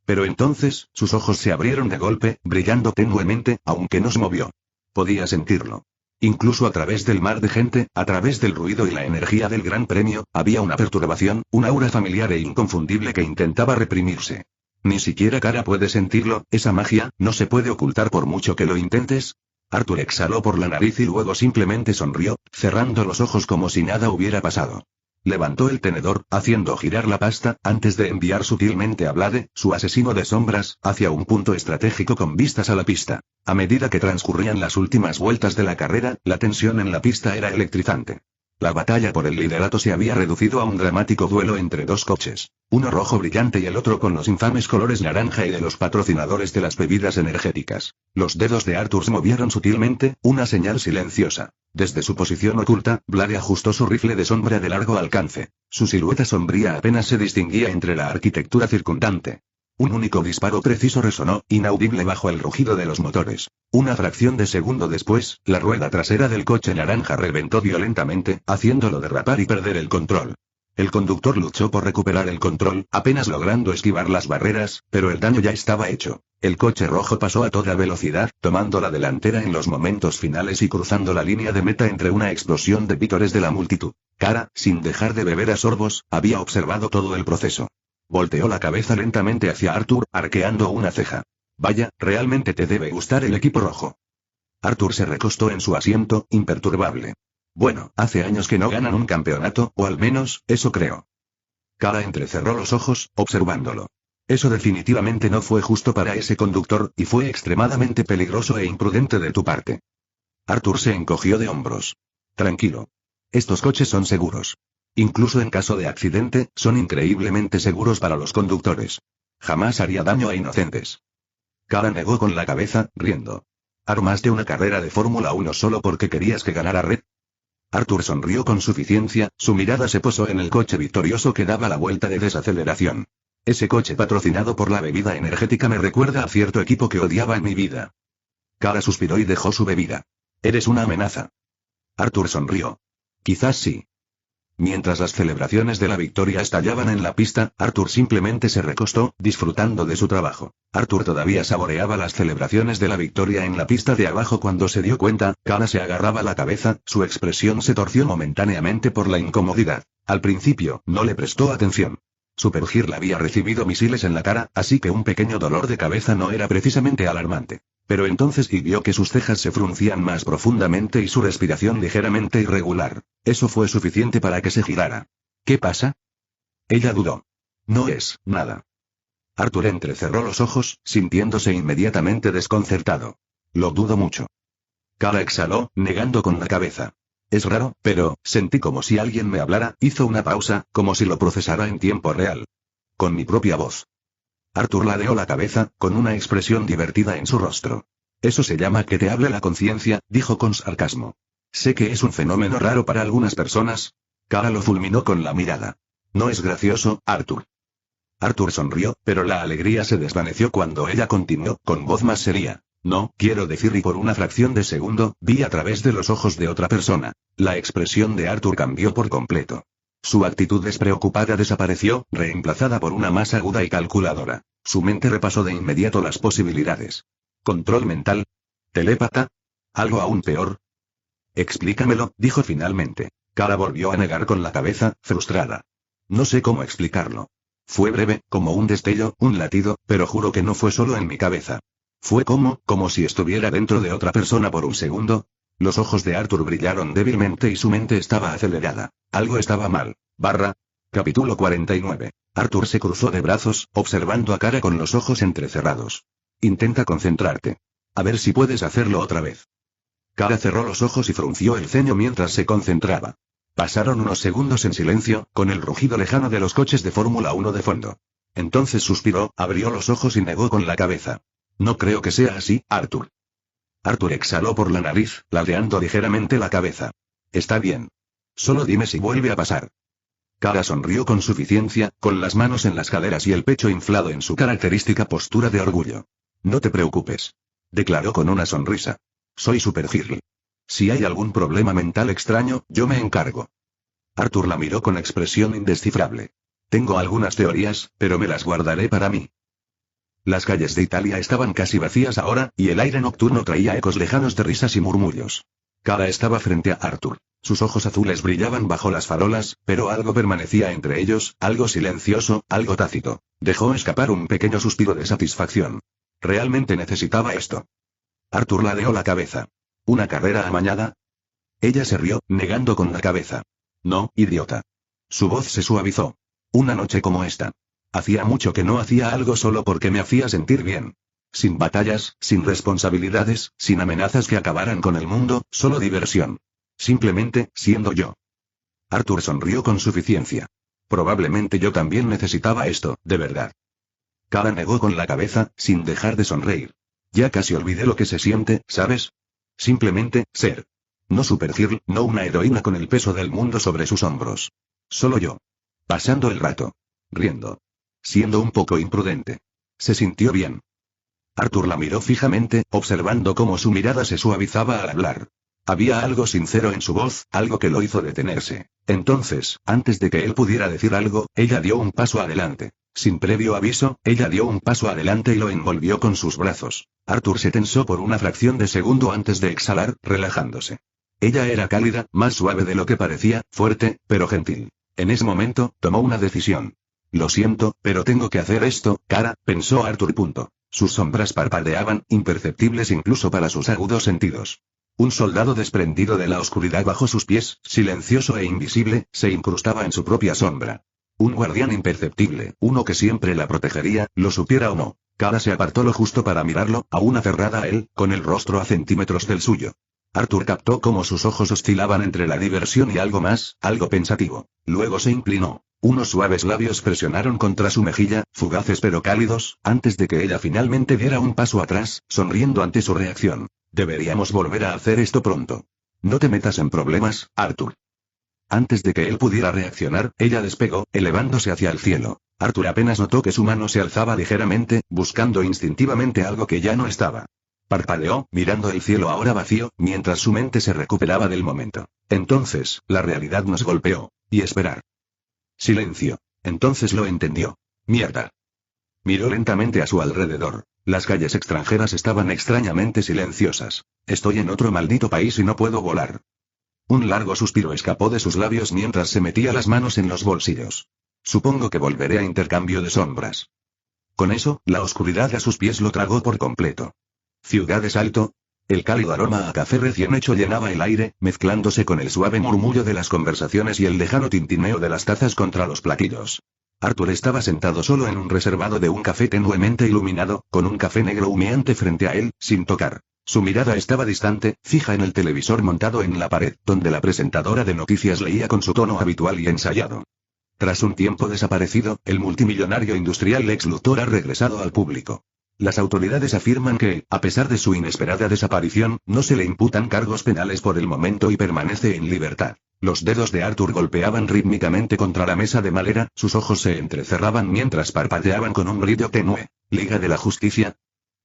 Pero entonces, sus ojos se abrieron de golpe, brillando tenuemente, aunque no se movió. Podía sentirlo. Incluso a través del mar de gente, a través del ruido y la energía del Gran Premio, había una perturbación, un aura familiar e inconfundible que intentaba reprimirse. Ni siquiera Kara puede sentirlo, esa magia, no se puede ocultar por mucho que lo intentes. Arthur exhaló por la nariz y luego simplemente sonrió, cerrando los ojos como si nada hubiera pasado. Levantó el tenedor, haciendo girar la pasta, antes de enviar sutilmente a Blade, su asesino de sombras, hacia un punto estratégico con vistas a la pista. A medida que transcurrían las últimas vueltas de la carrera, la tensión en la pista era electrizante. La batalla por el liderato se había reducido a un dramático duelo entre dos coches, uno rojo brillante y el otro con los infames colores naranja y de los patrocinadores de las bebidas energéticas. Los dedos de Arthur se movieron sutilmente, una señal silenciosa. Desde su posición oculta, Blade ajustó su rifle de sombra de largo alcance. Su silueta sombría apenas se distinguía entre la arquitectura circundante. Un único disparo preciso resonó, inaudible bajo el rugido de los motores. Una fracción de segundo después, la rueda trasera del coche naranja reventó violentamente, haciéndolo derrapar y perder el control. El conductor luchó por recuperar el control, apenas logrando esquivar las barreras, pero el daño ya estaba hecho. El coche rojo pasó a toda velocidad, tomando la delantera en los momentos finales y cruzando la línea de meta entre una explosión de vítores de la multitud. Cara, sin dejar de beber a sorbos, había observado todo el proceso. Volteó la cabeza lentamente hacia Arthur, arqueando una ceja. Vaya, realmente te debe gustar el equipo rojo. Arthur se recostó en su asiento, imperturbable. Bueno, hace años que no ganan un campeonato, o al menos, eso creo. Cara entrecerró los ojos, observándolo. Eso definitivamente no fue justo para ese conductor, y fue extremadamente peligroso e imprudente de tu parte. Arthur se encogió de hombros. Tranquilo. Estos coches son seguros. Incluso en caso de accidente, son increíblemente seguros para los conductores. Jamás haría daño a inocentes. Cara negó con la cabeza, riendo. ¿Armaste una carrera de Fórmula 1 solo porque querías que ganara Red? Arthur sonrió con suficiencia, su mirada se posó en el coche victorioso que daba la vuelta de desaceleración. Ese coche patrocinado por la bebida energética me recuerda a cierto equipo que odiaba en mi vida. Cara suspiró y dejó su bebida. Eres una amenaza. Arthur sonrió. Quizás sí. Mientras las celebraciones de la victoria estallaban en la pista, Arthur simplemente se recostó, disfrutando de su trabajo. Arthur todavía saboreaba las celebraciones de la victoria en la pista de abajo cuando se dio cuenta. Cara se agarraba la cabeza, su expresión se torció momentáneamente por la incomodidad. Al principio, no le prestó atención. Supergirl había recibido misiles en la cara, así que un pequeño dolor de cabeza no era precisamente alarmante. Pero entonces vio que sus cejas se fruncían más profundamente y su respiración ligeramente irregular. Eso fue suficiente para que se girara. ¿Qué pasa? Ella dudó. No es nada. Arthur entrecerró los ojos, sintiéndose inmediatamente desconcertado. Lo dudo mucho. Cara exhaló, negando con la cabeza. Es raro, pero sentí como si alguien me hablara, hizo una pausa, como si lo procesara en tiempo real. Con mi propia voz. Arthur ladeó la cabeza, con una expresión divertida en su rostro. Eso se llama que te hable la conciencia, dijo con sarcasmo. Sé que es un fenómeno raro para algunas personas. Cara lo fulminó con la mirada. No es gracioso, Arthur. Arthur sonrió, pero la alegría se desvaneció cuando ella continuó, con voz más seria. No, quiero decir, y por una fracción de segundo, vi a través de los ojos de otra persona. La expresión de Arthur cambió por completo. Su actitud despreocupada desapareció, reemplazada por una más aguda y calculadora. Su mente repasó de inmediato las posibilidades. ¿Control mental? ¿Telépata? ¿Algo aún peor? Explícamelo, dijo finalmente. Cara volvió a negar con la cabeza, frustrada. No sé cómo explicarlo. Fue breve, como un destello, un latido, pero juro que no fue solo en mi cabeza. Fue como si estuviera dentro de otra persona por un segundo. Los ojos de Arthur brillaron débilmente y su mente estaba acelerada. Algo estaba mal. Capítulo 49. Arthur se cruzó de brazos, observando a Cara con los ojos entrecerrados. Intenta concentrarte. A ver si puedes hacerlo otra vez. Cara cerró los ojos y frunció el ceño mientras se concentraba. Pasaron unos segundos en silencio, con el rugido lejano de los coches de Fórmula 1 de fondo. Entonces suspiró, abrió los ojos y negó con la cabeza. No creo que sea así, Arthur. Arthur exhaló por la nariz, ladeando ligeramente la cabeza. Está bien. Solo dime si vuelve a pasar. Cara sonrió con suficiencia, con las manos en las caderas y el pecho inflado en su característica postura de orgullo. No te preocupes. Declaró con una sonrisa. Soy Supergirl. Si hay algún problema mental extraño, yo me encargo. Arthur la miró con expresión indescifrable. Tengo algunas teorías, pero me las guardaré para mí. Las calles de Italia estaban casi vacías ahora, y el aire nocturno traía ecos lejanos de risas y murmullos. Cara estaba frente a Arthur. Sus ojos azules brillaban bajo las farolas, pero algo permanecía entre ellos, algo silencioso, algo tácito. Dejó escapar un pequeño suspiro de satisfacción. Realmente necesitaba esto. Arthur ladeó la cabeza. ¿Una carrera amañada? Ella se rió, negando con la cabeza. No, idiota. Su voz se suavizó. Una noche como esta. Hacía mucho que no hacía algo solo porque me hacía sentir bien. Sin batallas, sin responsabilidades, sin amenazas que acabaran con el mundo, solo diversión. Simplemente, siendo yo. Arthur sonrió con suficiencia. Probablemente yo también necesitaba esto, de verdad. Kara negó con la cabeza, sin dejar de sonreír. Ya casi olvidé lo que se siente, ¿sabes? Simplemente, ser. No Supergirl, no una heroína con el peso del mundo sobre sus hombros. Solo yo. Pasando el rato. Riendo. Siendo un poco imprudente. Se sintió bien. Arthur la miró fijamente, observando cómo su mirada se suavizaba al hablar. Había algo sincero en su voz, algo que lo hizo detenerse. Entonces, antes de que él pudiera decir algo, ella dio un paso adelante. Sin previo aviso, ella dio un paso adelante y lo envolvió con sus brazos. Arthur se tensó por una fracción de segundo antes de exhalar, relajándose. Ella era cálida, más suave de lo que parecía, fuerte, pero gentil. En ese momento, tomó una decisión. Lo siento, pero tengo que hacer esto, Kara, pensó Arthur. Sus sombras parpadeaban, imperceptibles incluso para sus agudos sentidos. Un soldado desprendido de la oscuridad bajo sus pies, silencioso e invisible, se incrustaba en su propia sombra. Un guardián imperceptible, uno que siempre la protegería, lo supiera o no. Kara se apartó lo justo para mirarlo, aún aferrada a él, con el rostro a centímetros del suyo. Arthur captó cómo sus ojos oscilaban entre la diversión y algo más, algo pensativo. Luego se inclinó. Unos suaves labios presionaron contra su mejilla, fugaces pero cálidos, antes de que ella finalmente diera un paso atrás, sonriendo ante su reacción. Deberíamos volver a hacer esto pronto. No te metas en problemas, Arthur. Antes de que él pudiera reaccionar, ella despegó, elevándose hacia el cielo. Arthur apenas notó que su mano se alzaba ligeramente, buscando instintivamente algo que ya no estaba. Parpadeó, mirando el cielo ahora vacío, mientras su mente se recuperaba del momento. Entonces, la realidad nos golpeó. Y esperar. Silencio. Entonces lo entendió. Mierda. Miró lentamente a su alrededor. Las calles extranjeras estaban extrañamente silenciosas. Estoy en otro maldito país y no puedo volar. Un largo suspiro escapó de sus labios mientras se metía las manos en los bolsillos. Supongo que volveré a intercambio de sombras. Con eso, la oscuridad a sus pies lo tragó por completo. Ciudad de Salto. El cálido aroma a café recién hecho llenaba el aire, mezclándose con el suave murmullo de las conversaciones y el lejano tintineo de las tazas contra los platillos. Arthur estaba sentado solo en un reservado de un café tenuemente iluminado, con un café negro humeante frente a él, sin tocar. Su mirada estaba distante, fija en el televisor montado en la pared, donde la presentadora de noticias leía con su tono habitual y ensayado. Tras un tiempo desaparecido, el multimillonario industrial Lex Luthor ha regresado al público. Las autoridades afirman que, a pesar de su inesperada desaparición, no se le imputan cargos penales por el momento y permanece en libertad. Los dedos de Arthur golpeaban rítmicamente contra la mesa de madera, sus ojos se entrecerraban mientras parpadeaban con un brillo tenue. ¿Liga de la Justicia?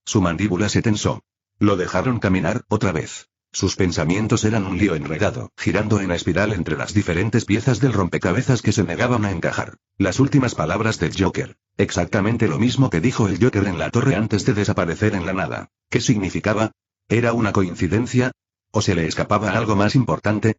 Su mandíbula se tensó. Lo dejaron caminar, otra vez. Sus pensamientos eran un lío enredado, girando en espiral entre las diferentes piezas del rompecabezas que se negaban a encajar. Las últimas palabras del Joker. Exactamente lo mismo que dijo el Joker en la torre antes de desaparecer en la nada. ¿Qué significaba? ¿Era una coincidencia? ¿O se le escapaba algo más importante?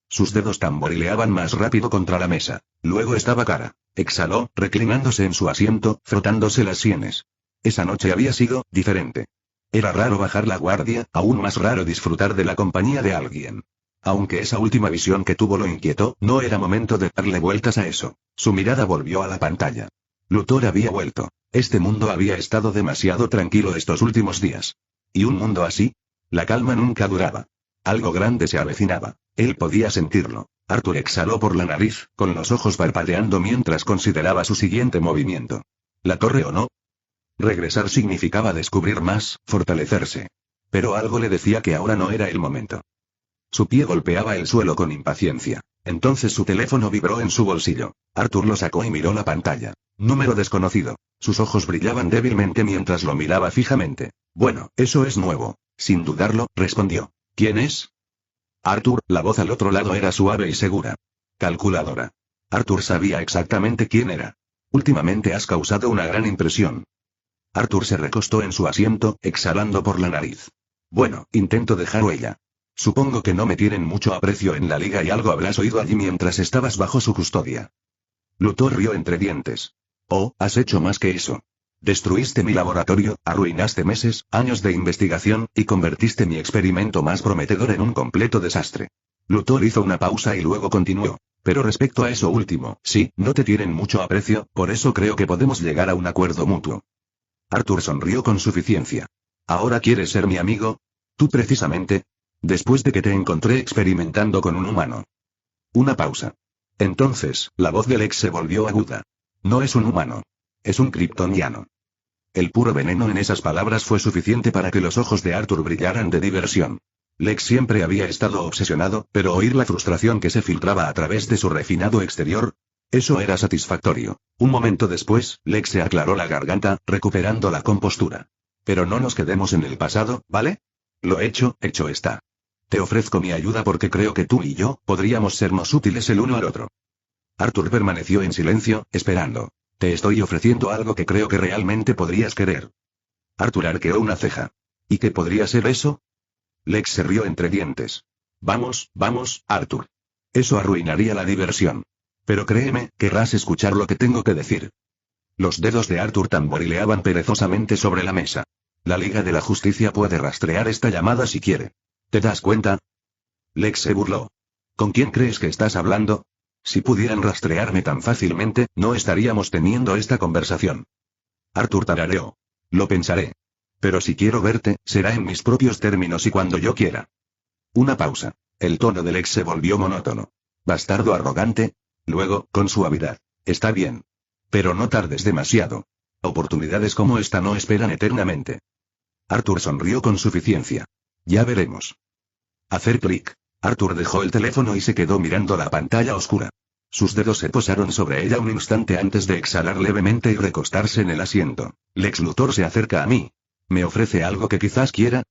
Sus dedos tamborileaban más rápido contra la mesa. Luego estaba Kara. Exhaló, reclinándose en su asiento, frotándose las sienes. Esa noche había sido diferente. Era raro bajar la guardia, aún más raro disfrutar de la compañía de alguien. Aunque esa última visión que tuvo lo inquietó, no era momento de darle vueltas a eso. Su mirada volvió a la pantalla. Luthor había vuelto. Este mundo había estado demasiado tranquilo estos últimos días. ¿Y un mundo así? La calma nunca duraba. Algo grande se avecinaba. Él podía sentirlo. Arthur exhaló por la nariz, con los ojos parpadeando mientras consideraba su siguiente movimiento. ¿La torre o no? Regresar significaba descubrir más, fortalecerse. Pero algo le decía que ahora no era el momento. Su pie golpeaba el suelo con impaciencia. Entonces su teléfono vibró en su bolsillo. Arthur lo sacó y miró la pantalla. Número desconocido. Sus ojos brillaban débilmente mientras lo miraba fijamente. Bueno, eso es nuevo. Sin dudarlo, respondió. ¿Quién es? Arthur, la voz al otro lado era suave y segura. Calculadora. Arthur sabía exactamente quién era. Últimamente has causado una gran impresión. Arthur se recostó en su asiento, exhalando por la nariz. Bueno, intento dejar huella. Supongo que no me tienen mucho aprecio en la liga y algo habrás oído allí mientras estabas bajo su custodia. Luthor rió entre dientes. Oh, has hecho más que eso. Destruiste mi laboratorio, arruinaste meses, años de investigación, y convertiste mi experimento más prometedor en un completo desastre. Luthor hizo una pausa y luego continuó. Pero respecto a eso último, sí, no te tienen mucho aprecio, por eso creo que podemos llegar a un acuerdo mutuo. Arthur sonrió con suficiencia. ¿Ahora quieres ser mi amigo? Tú precisamente. Después de que te encontré experimentando con un humano. Una pausa. Entonces, la voz de Lex se volvió aguda. No es un humano. Es un kryptoniano. El puro veneno en esas palabras fue suficiente para que los ojos de Arthur brillaran de diversión. Lex siempre había estado obsesionado, pero oír la frustración que se filtraba a través de su refinado exterior, eso era satisfactorio. Un momento después, Lex se aclaró la garganta, recuperando la compostura. Pero no nos quedemos en el pasado, ¿vale? Lo hecho está. Te ofrezco mi ayuda porque creo que tú y yo podríamos sernos útiles el uno al otro. Arthur permaneció en silencio, esperando. Te estoy ofreciendo algo que creo que realmente podrías querer. Arthur arqueó una ceja. ¿Y qué podría ser eso? Lex se rió entre dientes. Vamos, Arthur. Eso arruinaría la diversión. Pero créeme, querrás escuchar lo que tengo que decir. Los dedos de Arthur tamborileaban perezosamente sobre la mesa. La Liga de la Justicia puede rastrear esta llamada si quiere. ¿Te das cuenta? Lex se burló. ¿Con quién crees que estás hablando? Si pudieran rastrearme tan fácilmente, no estaríamos teniendo esta conversación. Arthur tarareó. Lo pensaré. Pero si quiero verte, será en mis propios términos y cuando yo quiera. Una pausa. El tono de Lex se volvió monótono. Bastardo arrogante. Luego, con suavidad. Está bien. Pero no tardes demasiado. Oportunidades como esta no esperan eternamente. Arthur sonrió con suficiencia. Ya veremos. Hacer clic. Arthur dejó el teléfono y se quedó mirando la pantalla oscura. Sus dedos se posaron sobre ella un instante antes de exhalar levemente y recostarse en el asiento. Lex Luthor se acerca a mí. ¿Me ofrece algo que quizás quiera?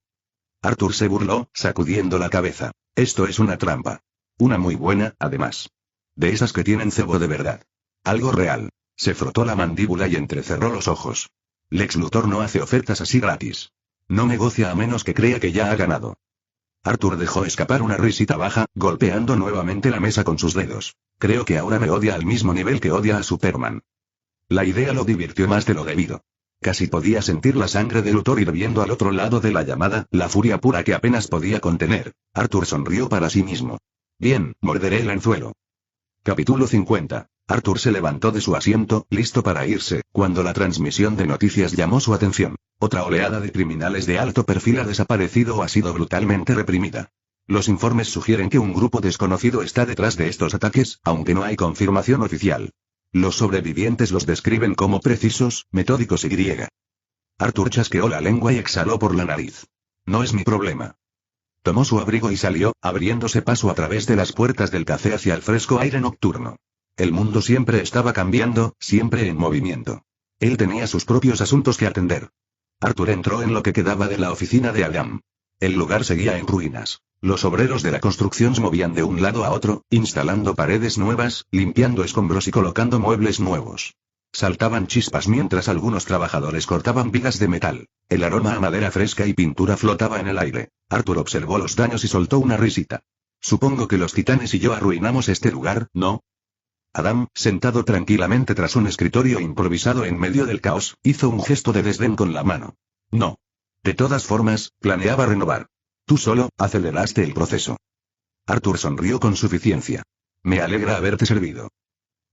Arthur se burló, sacudiendo la cabeza. Esto es una trampa. Una muy buena, además. De esas que tienen cebo de verdad. Algo real. Se frotó la mandíbula y entrecerró los ojos. Lex Luthor no hace ofertas así gratis. No negocia a menos que crea que ya ha ganado. Arthur dejó escapar una risita baja, golpeando nuevamente la mesa con sus dedos. Creo que ahora me odia al mismo nivel que odia a Superman. La idea lo divirtió más de lo debido. Casi podía sentir la sangre de Luthor hirviendo al otro lado de la llamada, la furia pura que apenas podía contener. Arthur sonrió para sí mismo. Bien, morderé el anzuelo. Capítulo 50. Arthur se levantó de su asiento, listo para irse, cuando la transmisión de noticias llamó su atención. Otra oleada de criminales de alto perfil ha desaparecido o ha sido brutalmente reprimida. Los informes sugieren que un grupo desconocido está detrás de estos ataques, aunque no hay confirmación oficial. Los sobrevivientes los describen como precisos, metódicos y griega. Arthur chasqueó la lengua y exhaló por la nariz. No es mi problema. Tomó su abrigo y salió, abriéndose paso a través de las puertas del café hacia el fresco aire nocturno. El mundo siempre estaba cambiando, siempre en movimiento. Él tenía sus propios asuntos que atender. Arthur entró en lo que quedaba de la oficina de Adam. El lugar seguía en ruinas. Los obreros de la construcción se movían de un lado a otro, instalando paredes nuevas, limpiando escombros y colocando muebles nuevos. Saltaban chispas mientras algunos trabajadores cortaban vigas de metal. El aroma a madera fresca y pintura flotaba en el aire. Arthur observó los daños y soltó una risita. Supongo que los titanes y yo arruinamos este lugar, ¿no? Adam, sentado tranquilamente tras un escritorio improvisado en medio del caos, hizo un gesto de desdén con la mano. No. De todas formas, planeaba renovar. Tú solo aceleraste el proceso. Arthur sonrió con suficiencia. Me alegra haberte servido.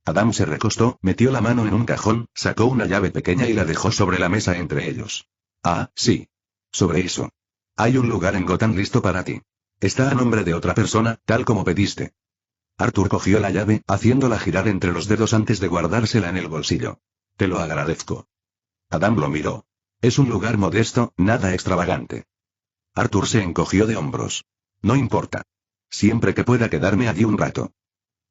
Adam se recostó, metió la mano en un cajón, sacó una llave pequeña y la dejó sobre la mesa entre ellos. Ah, sí. Sobre eso. Hay un lugar en Gotham listo para ti. Está a nombre de otra persona, tal como pediste. Arthur cogió la llave, haciéndola girar entre los dedos antes de guardársela en el bolsillo. Te lo agradezco. Adam lo miró. Es un lugar modesto, nada extravagante. Arthur se encogió de hombros. No importa. Siempre que pueda quedarme allí un rato.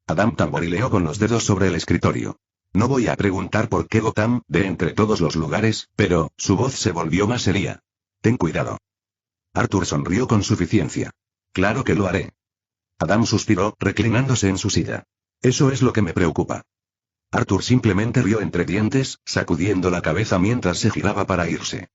Adam tamborileó con los dedos sobre el escritorio. No voy a preguntar por qué Gotham, de entre todos los lugares, pero, su voz se volvió más seria. Ten cuidado. Arthur sonrió con suficiencia. Claro que lo haré. Adam suspiró, reclinándose en su silla. Eso es lo que me preocupa. Arthur simplemente rió entre dientes, sacudiendo la cabeza mientras se giraba para irse.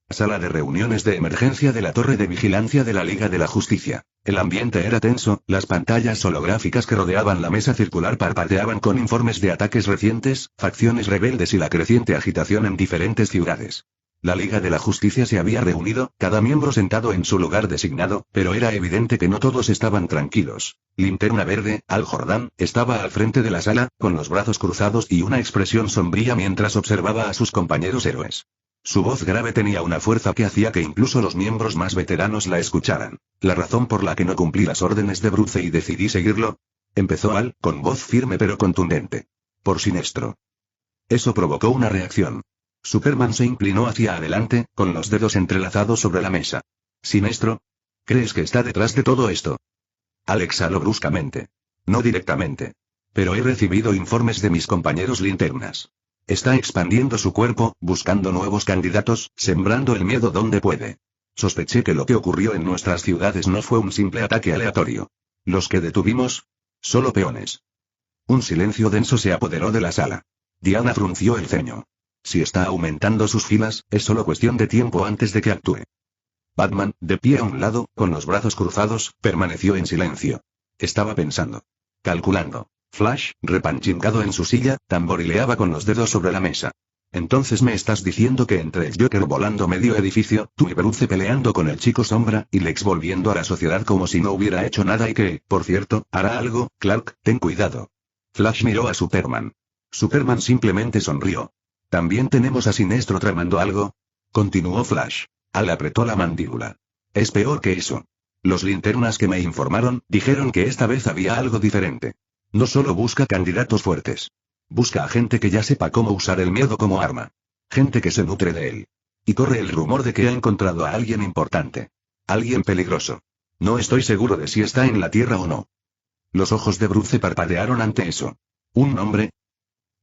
Sala de reuniones de emergencia de la Torre de Vigilancia de la Liga de la Justicia. El ambiente era tenso, las pantallas holográficas que rodeaban la mesa circular parpadeaban con informes de ataques recientes, facciones rebeldes y la creciente agitación en diferentes ciudades. La Liga de la Justicia se había reunido, cada miembro sentado en su lugar designado, pero era evidente que no todos estaban tranquilos. Linterna Verde, Al Jordan, estaba al frente de la sala, con los brazos cruzados y una expresión sombría mientras observaba a sus compañeros héroes. Su voz grave tenía una fuerza que hacía que incluso los miembros más veteranos la escucharan. ¿La razón por la que no cumplí las órdenes de Bruce y decidí seguirlo? Empezó Al, con voz firme pero contundente. Por Sinestro. Eso provocó una reacción. Superman se inclinó hacia adelante, con los dedos entrelazados sobre la mesa. ¿Sinestro? ¿Crees que está detrás de todo esto? Al exhaló bruscamente. No directamente. Pero he recibido informes de mis compañeros linternas. Está expandiendo su cuerpo, buscando nuevos candidatos, sembrando el miedo donde puede. Sospeché que lo que ocurrió en nuestras ciudades no fue un simple ataque aleatorio. Los que detuvimos, solo peones. Un silencio denso se apoderó de la sala. Diana frunció el ceño. Si está aumentando sus filas, es solo cuestión de tiempo antes de que actúe. Batman, de pie a un lado, con los brazos cruzados, permaneció en silencio. Estaba pensando. Calculando. Flash, repanchingado en su silla, tamborileaba con los dedos sobre la mesa. Entonces me estás diciendo que entre el Joker volando medio edificio, tú y Bruce peleando con el Chico Sombra, y Lex volviendo a la sociedad como si no hubiera hecho nada y que, por cierto, hará algo, Clark, ten cuidado. Flash miró a Superman. Superman simplemente sonrió. ¿También tenemos a Sinestro tramando algo? Continuó Flash. Al apretó la mandíbula. Es peor que eso. Los linternas que me informaron, dijeron que esta vez había algo diferente. No solo busca candidatos fuertes. Busca a gente que ya sepa cómo usar el miedo como arma. Gente que se nutre de él. Y corre el rumor de que ha encontrado a alguien importante. Alguien peligroso. No estoy seguro de si está en la Tierra o no. Los ojos de Bruce parpadearon ante eso. ¿Un nombre?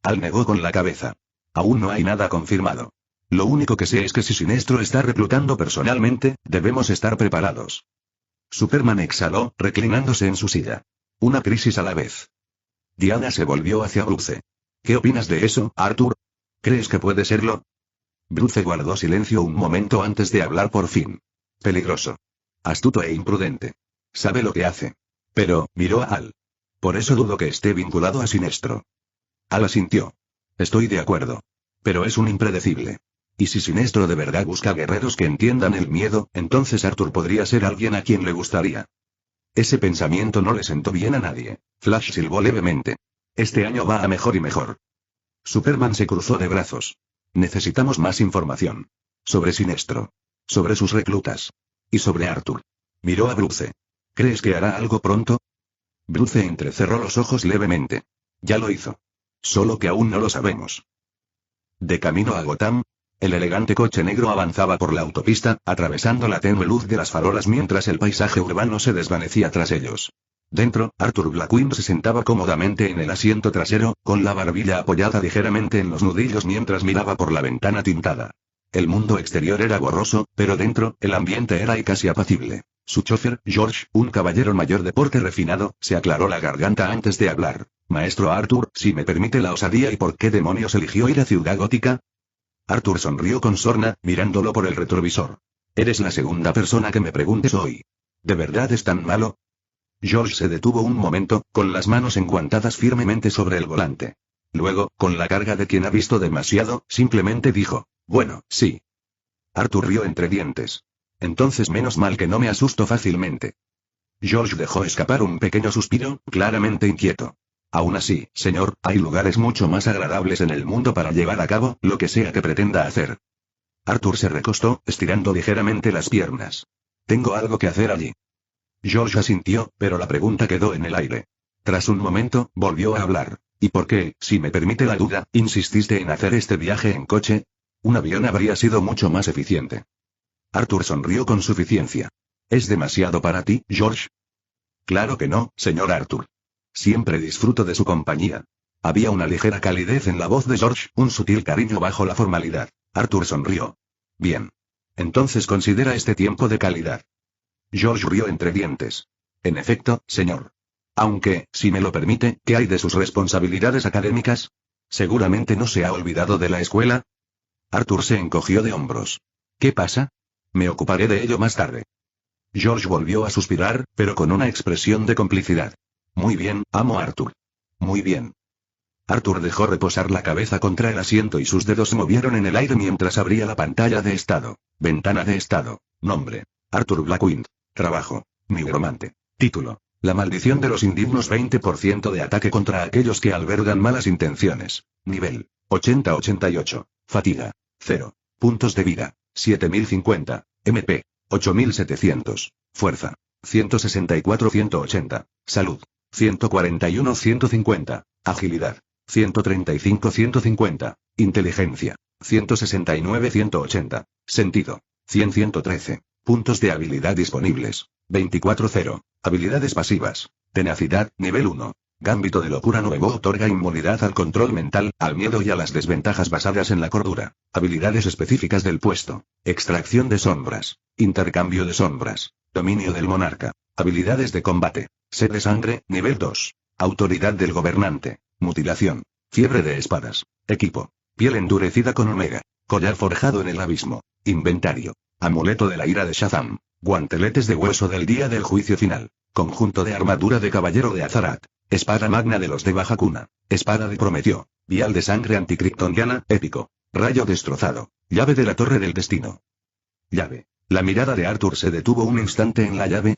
Al negó con la cabeza. Aún no hay nada confirmado. Lo único que sé es que si Sinestro está reclutando personalmente, debemos estar preparados. Superman exhaló, reclinándose en su silla. Una crisis a la vez. Diana se volvió hacia Bruce. ¿Qué opinas de eso, Arthur? ¿Crees que puede serlo? Bruce guardó silencio un momento antes de hablar por fin. Peligroso. Astuto e imprudente. Sabe lo que hace. Pero, miró a Al. Por eso dudo que esté vinculado a Sinestro. Al asintió. Estoy de acuerdo. Pero es un impredecible. Y si Sinestro de verdad busca guerreros que entiendan el miedo, entonces Arthur podría ser alguien a quien le gustaría. Ese pensamiento no le sentó bien a nadie. Flash silbó levemente. Este año va a mejor y mejor. Superman se cruzó de brazos. Necesitamos más información. Sobre Sinestro. Sobre sus reclutas. Y sobre Arthur. Miró a Bruce. ¿Crees que hará algo pronto? Bruce entrecerró los ojos levemente. Ya lo hizo. Solo que aún no lo sabemos. De camino a Gotham, el elegante coche negro avanzaba por la autopista, atravesando la tenue luz de las farolas mientras el paisaje urbano se desvanecía tras ellos. Dentro, Arthur Blackwind se sentaba cómodamente en el asiento trasero, con la barbilla apoyada ligeramente en los nudillos mientras miraba por la ventana tintada. El mundo exterior era borroso, pero dentro, el ambiente era casi apacible. Su chofer, George, un caballero mayor de porte refinado, se aclaró la garganta antes de hablar. Maestro Arthur, si me permite la osadía, ¿y por qué demonios eligió ir a Ciudad Gótica? Arthur sonrió con sorna, mirándolo por el retrovisor. Eres la segunda persona que me preguntes hoy. ¿De verdad es tan malo? George se detuvo un momento, con las manos enguantadas firmemente sobre el volante. Luego, con la carga de quien ha visto demasiado, simplemente dijo, bueno, sí. Arthur rió entre dientes. Entonces menos mal que no me asusto fácilmente. George dejó escapar un pequeño suspiro, claramente inquieto. Aún así, señor, hay lugares mucho más agradables en el mundo para llevar a cabo lo que sea que pretenda hacer. Arthur se recostó, estirando ligeramente las piernas. Tengo algo que hacer allí. George asintió, pero la pregunta quedó en el aire. Tras un momento, volvió a hablar. ¿Y por qué, si me permite la duda, insististe en hacer este viaje en coche? Un avión habría sido mucho más eficiente. Arthur sonrió con suficiencia. ¿Es demasiado para ti, George? Claro que no, señor Arthur. Siempre disfruto de su compañía. Había una ligera calidez en la voz de George, un sutil cariño bajo la formalidad. Arthur sonrió. Bien. Entonces considera este tiempo de calidad. George rió entre dientes. En efecto, señor. Aunque, si me lo permite, ¿qué hay de sus responsabilidades académicas? ¿Seguramente no se ha olvidado de la escuela? Arthur se encogió de hombros. ¿Qué pasa? Me ocuparé de ello más tarde. George volvió a suspirar, pero con una expresión de complicidad. Muy bien, amo Arthur. Muy bien. Arthur dejó reposar la cabeza contra el asiento y sus dedos se movieron en el aire mientras abría la pantalla de estado. Ventana de estado. Nombre: Arthur Blackwind. Trabajo: nigromante. Título: La maldición de los indignos. 20% de ataque contra aquellos que albergan malas intenciones. Nivel: 80-88. Fatiga: 0. Puntos de vida: 7050. MP: 8700. Fuerza: 164-180. Salud: 141-150. Agilidad: 135-150. Inteligencia: 169-180. Sentido: 100-113. Puntos de habilidad disponibles: 24-0. Habilidades pasivas: Tenacidad, nivel 1. Gambito de locura nuevo otorga inmunidad al control mental, al miedo y a las desventajas basadas en la cordura. Habilidades específicas del puesto: Extracción de sombras, Intercambio de sombras, Dominio del monarca. Habilidades de combate: Sed de sangre, nivel 2. Autoridad del gobernante, Mutilación, Fiebre de espadas. Equipo: Piel endurecida con omega, Collar forjado en el abismo. Inventario: Amuleto de la ira de Shazam, Guanteletes de hueso del día del juicio final, Conjunto de armadura de caballero de Azarat, Espada magna de los de baja cuna, Espada de Prometeo, Vial de sangre anticriptoniana, épico, Rayo destrozado, Llave de la torre del destino. Llave. La mirada de Arthur se detuvo un instante en la llave.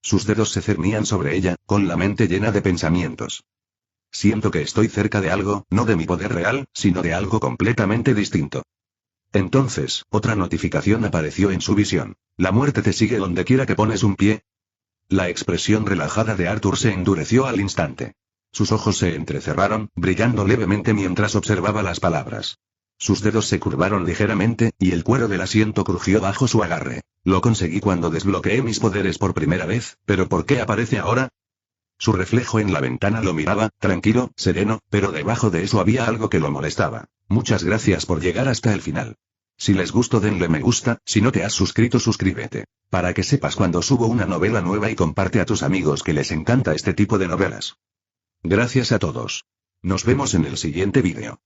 Sus dedos se cernían sobre ella, con la mente llena de pensamientos. Siento que estoy cerca de algo, no de mi poder real, sino de algo completamente distinto. Entonces, otra notificación apareció en su visión. La muerte te sigue donde quiera que pones un pie. La expresión relajada de Arthur se endureció al instante. Sus ojos se entrecerraron, brillando levemente mientras observaba las palabras. Sus dedos se curvaron ligeramente, y el cuero del asiento crujió bajo su agarre. Lo conseguí cuando desbloqueé mis poderes por primera vez, pero ¿por qué aparece ahora? Su reflejo en la ventana lo miraba, tranquilo, sereno, pero debajo de eso había algo que lo molestaba. Muchas gracias por llegar hasta el final. Si les gustó denle me gusta, si no te has suscrito suscríbete. Para que sepas cuando subo una novela nueva y comparte a tus amigos que les encanta este tipo de novelas. Gracias a todos. Nos vemos en el siguiente vídeo.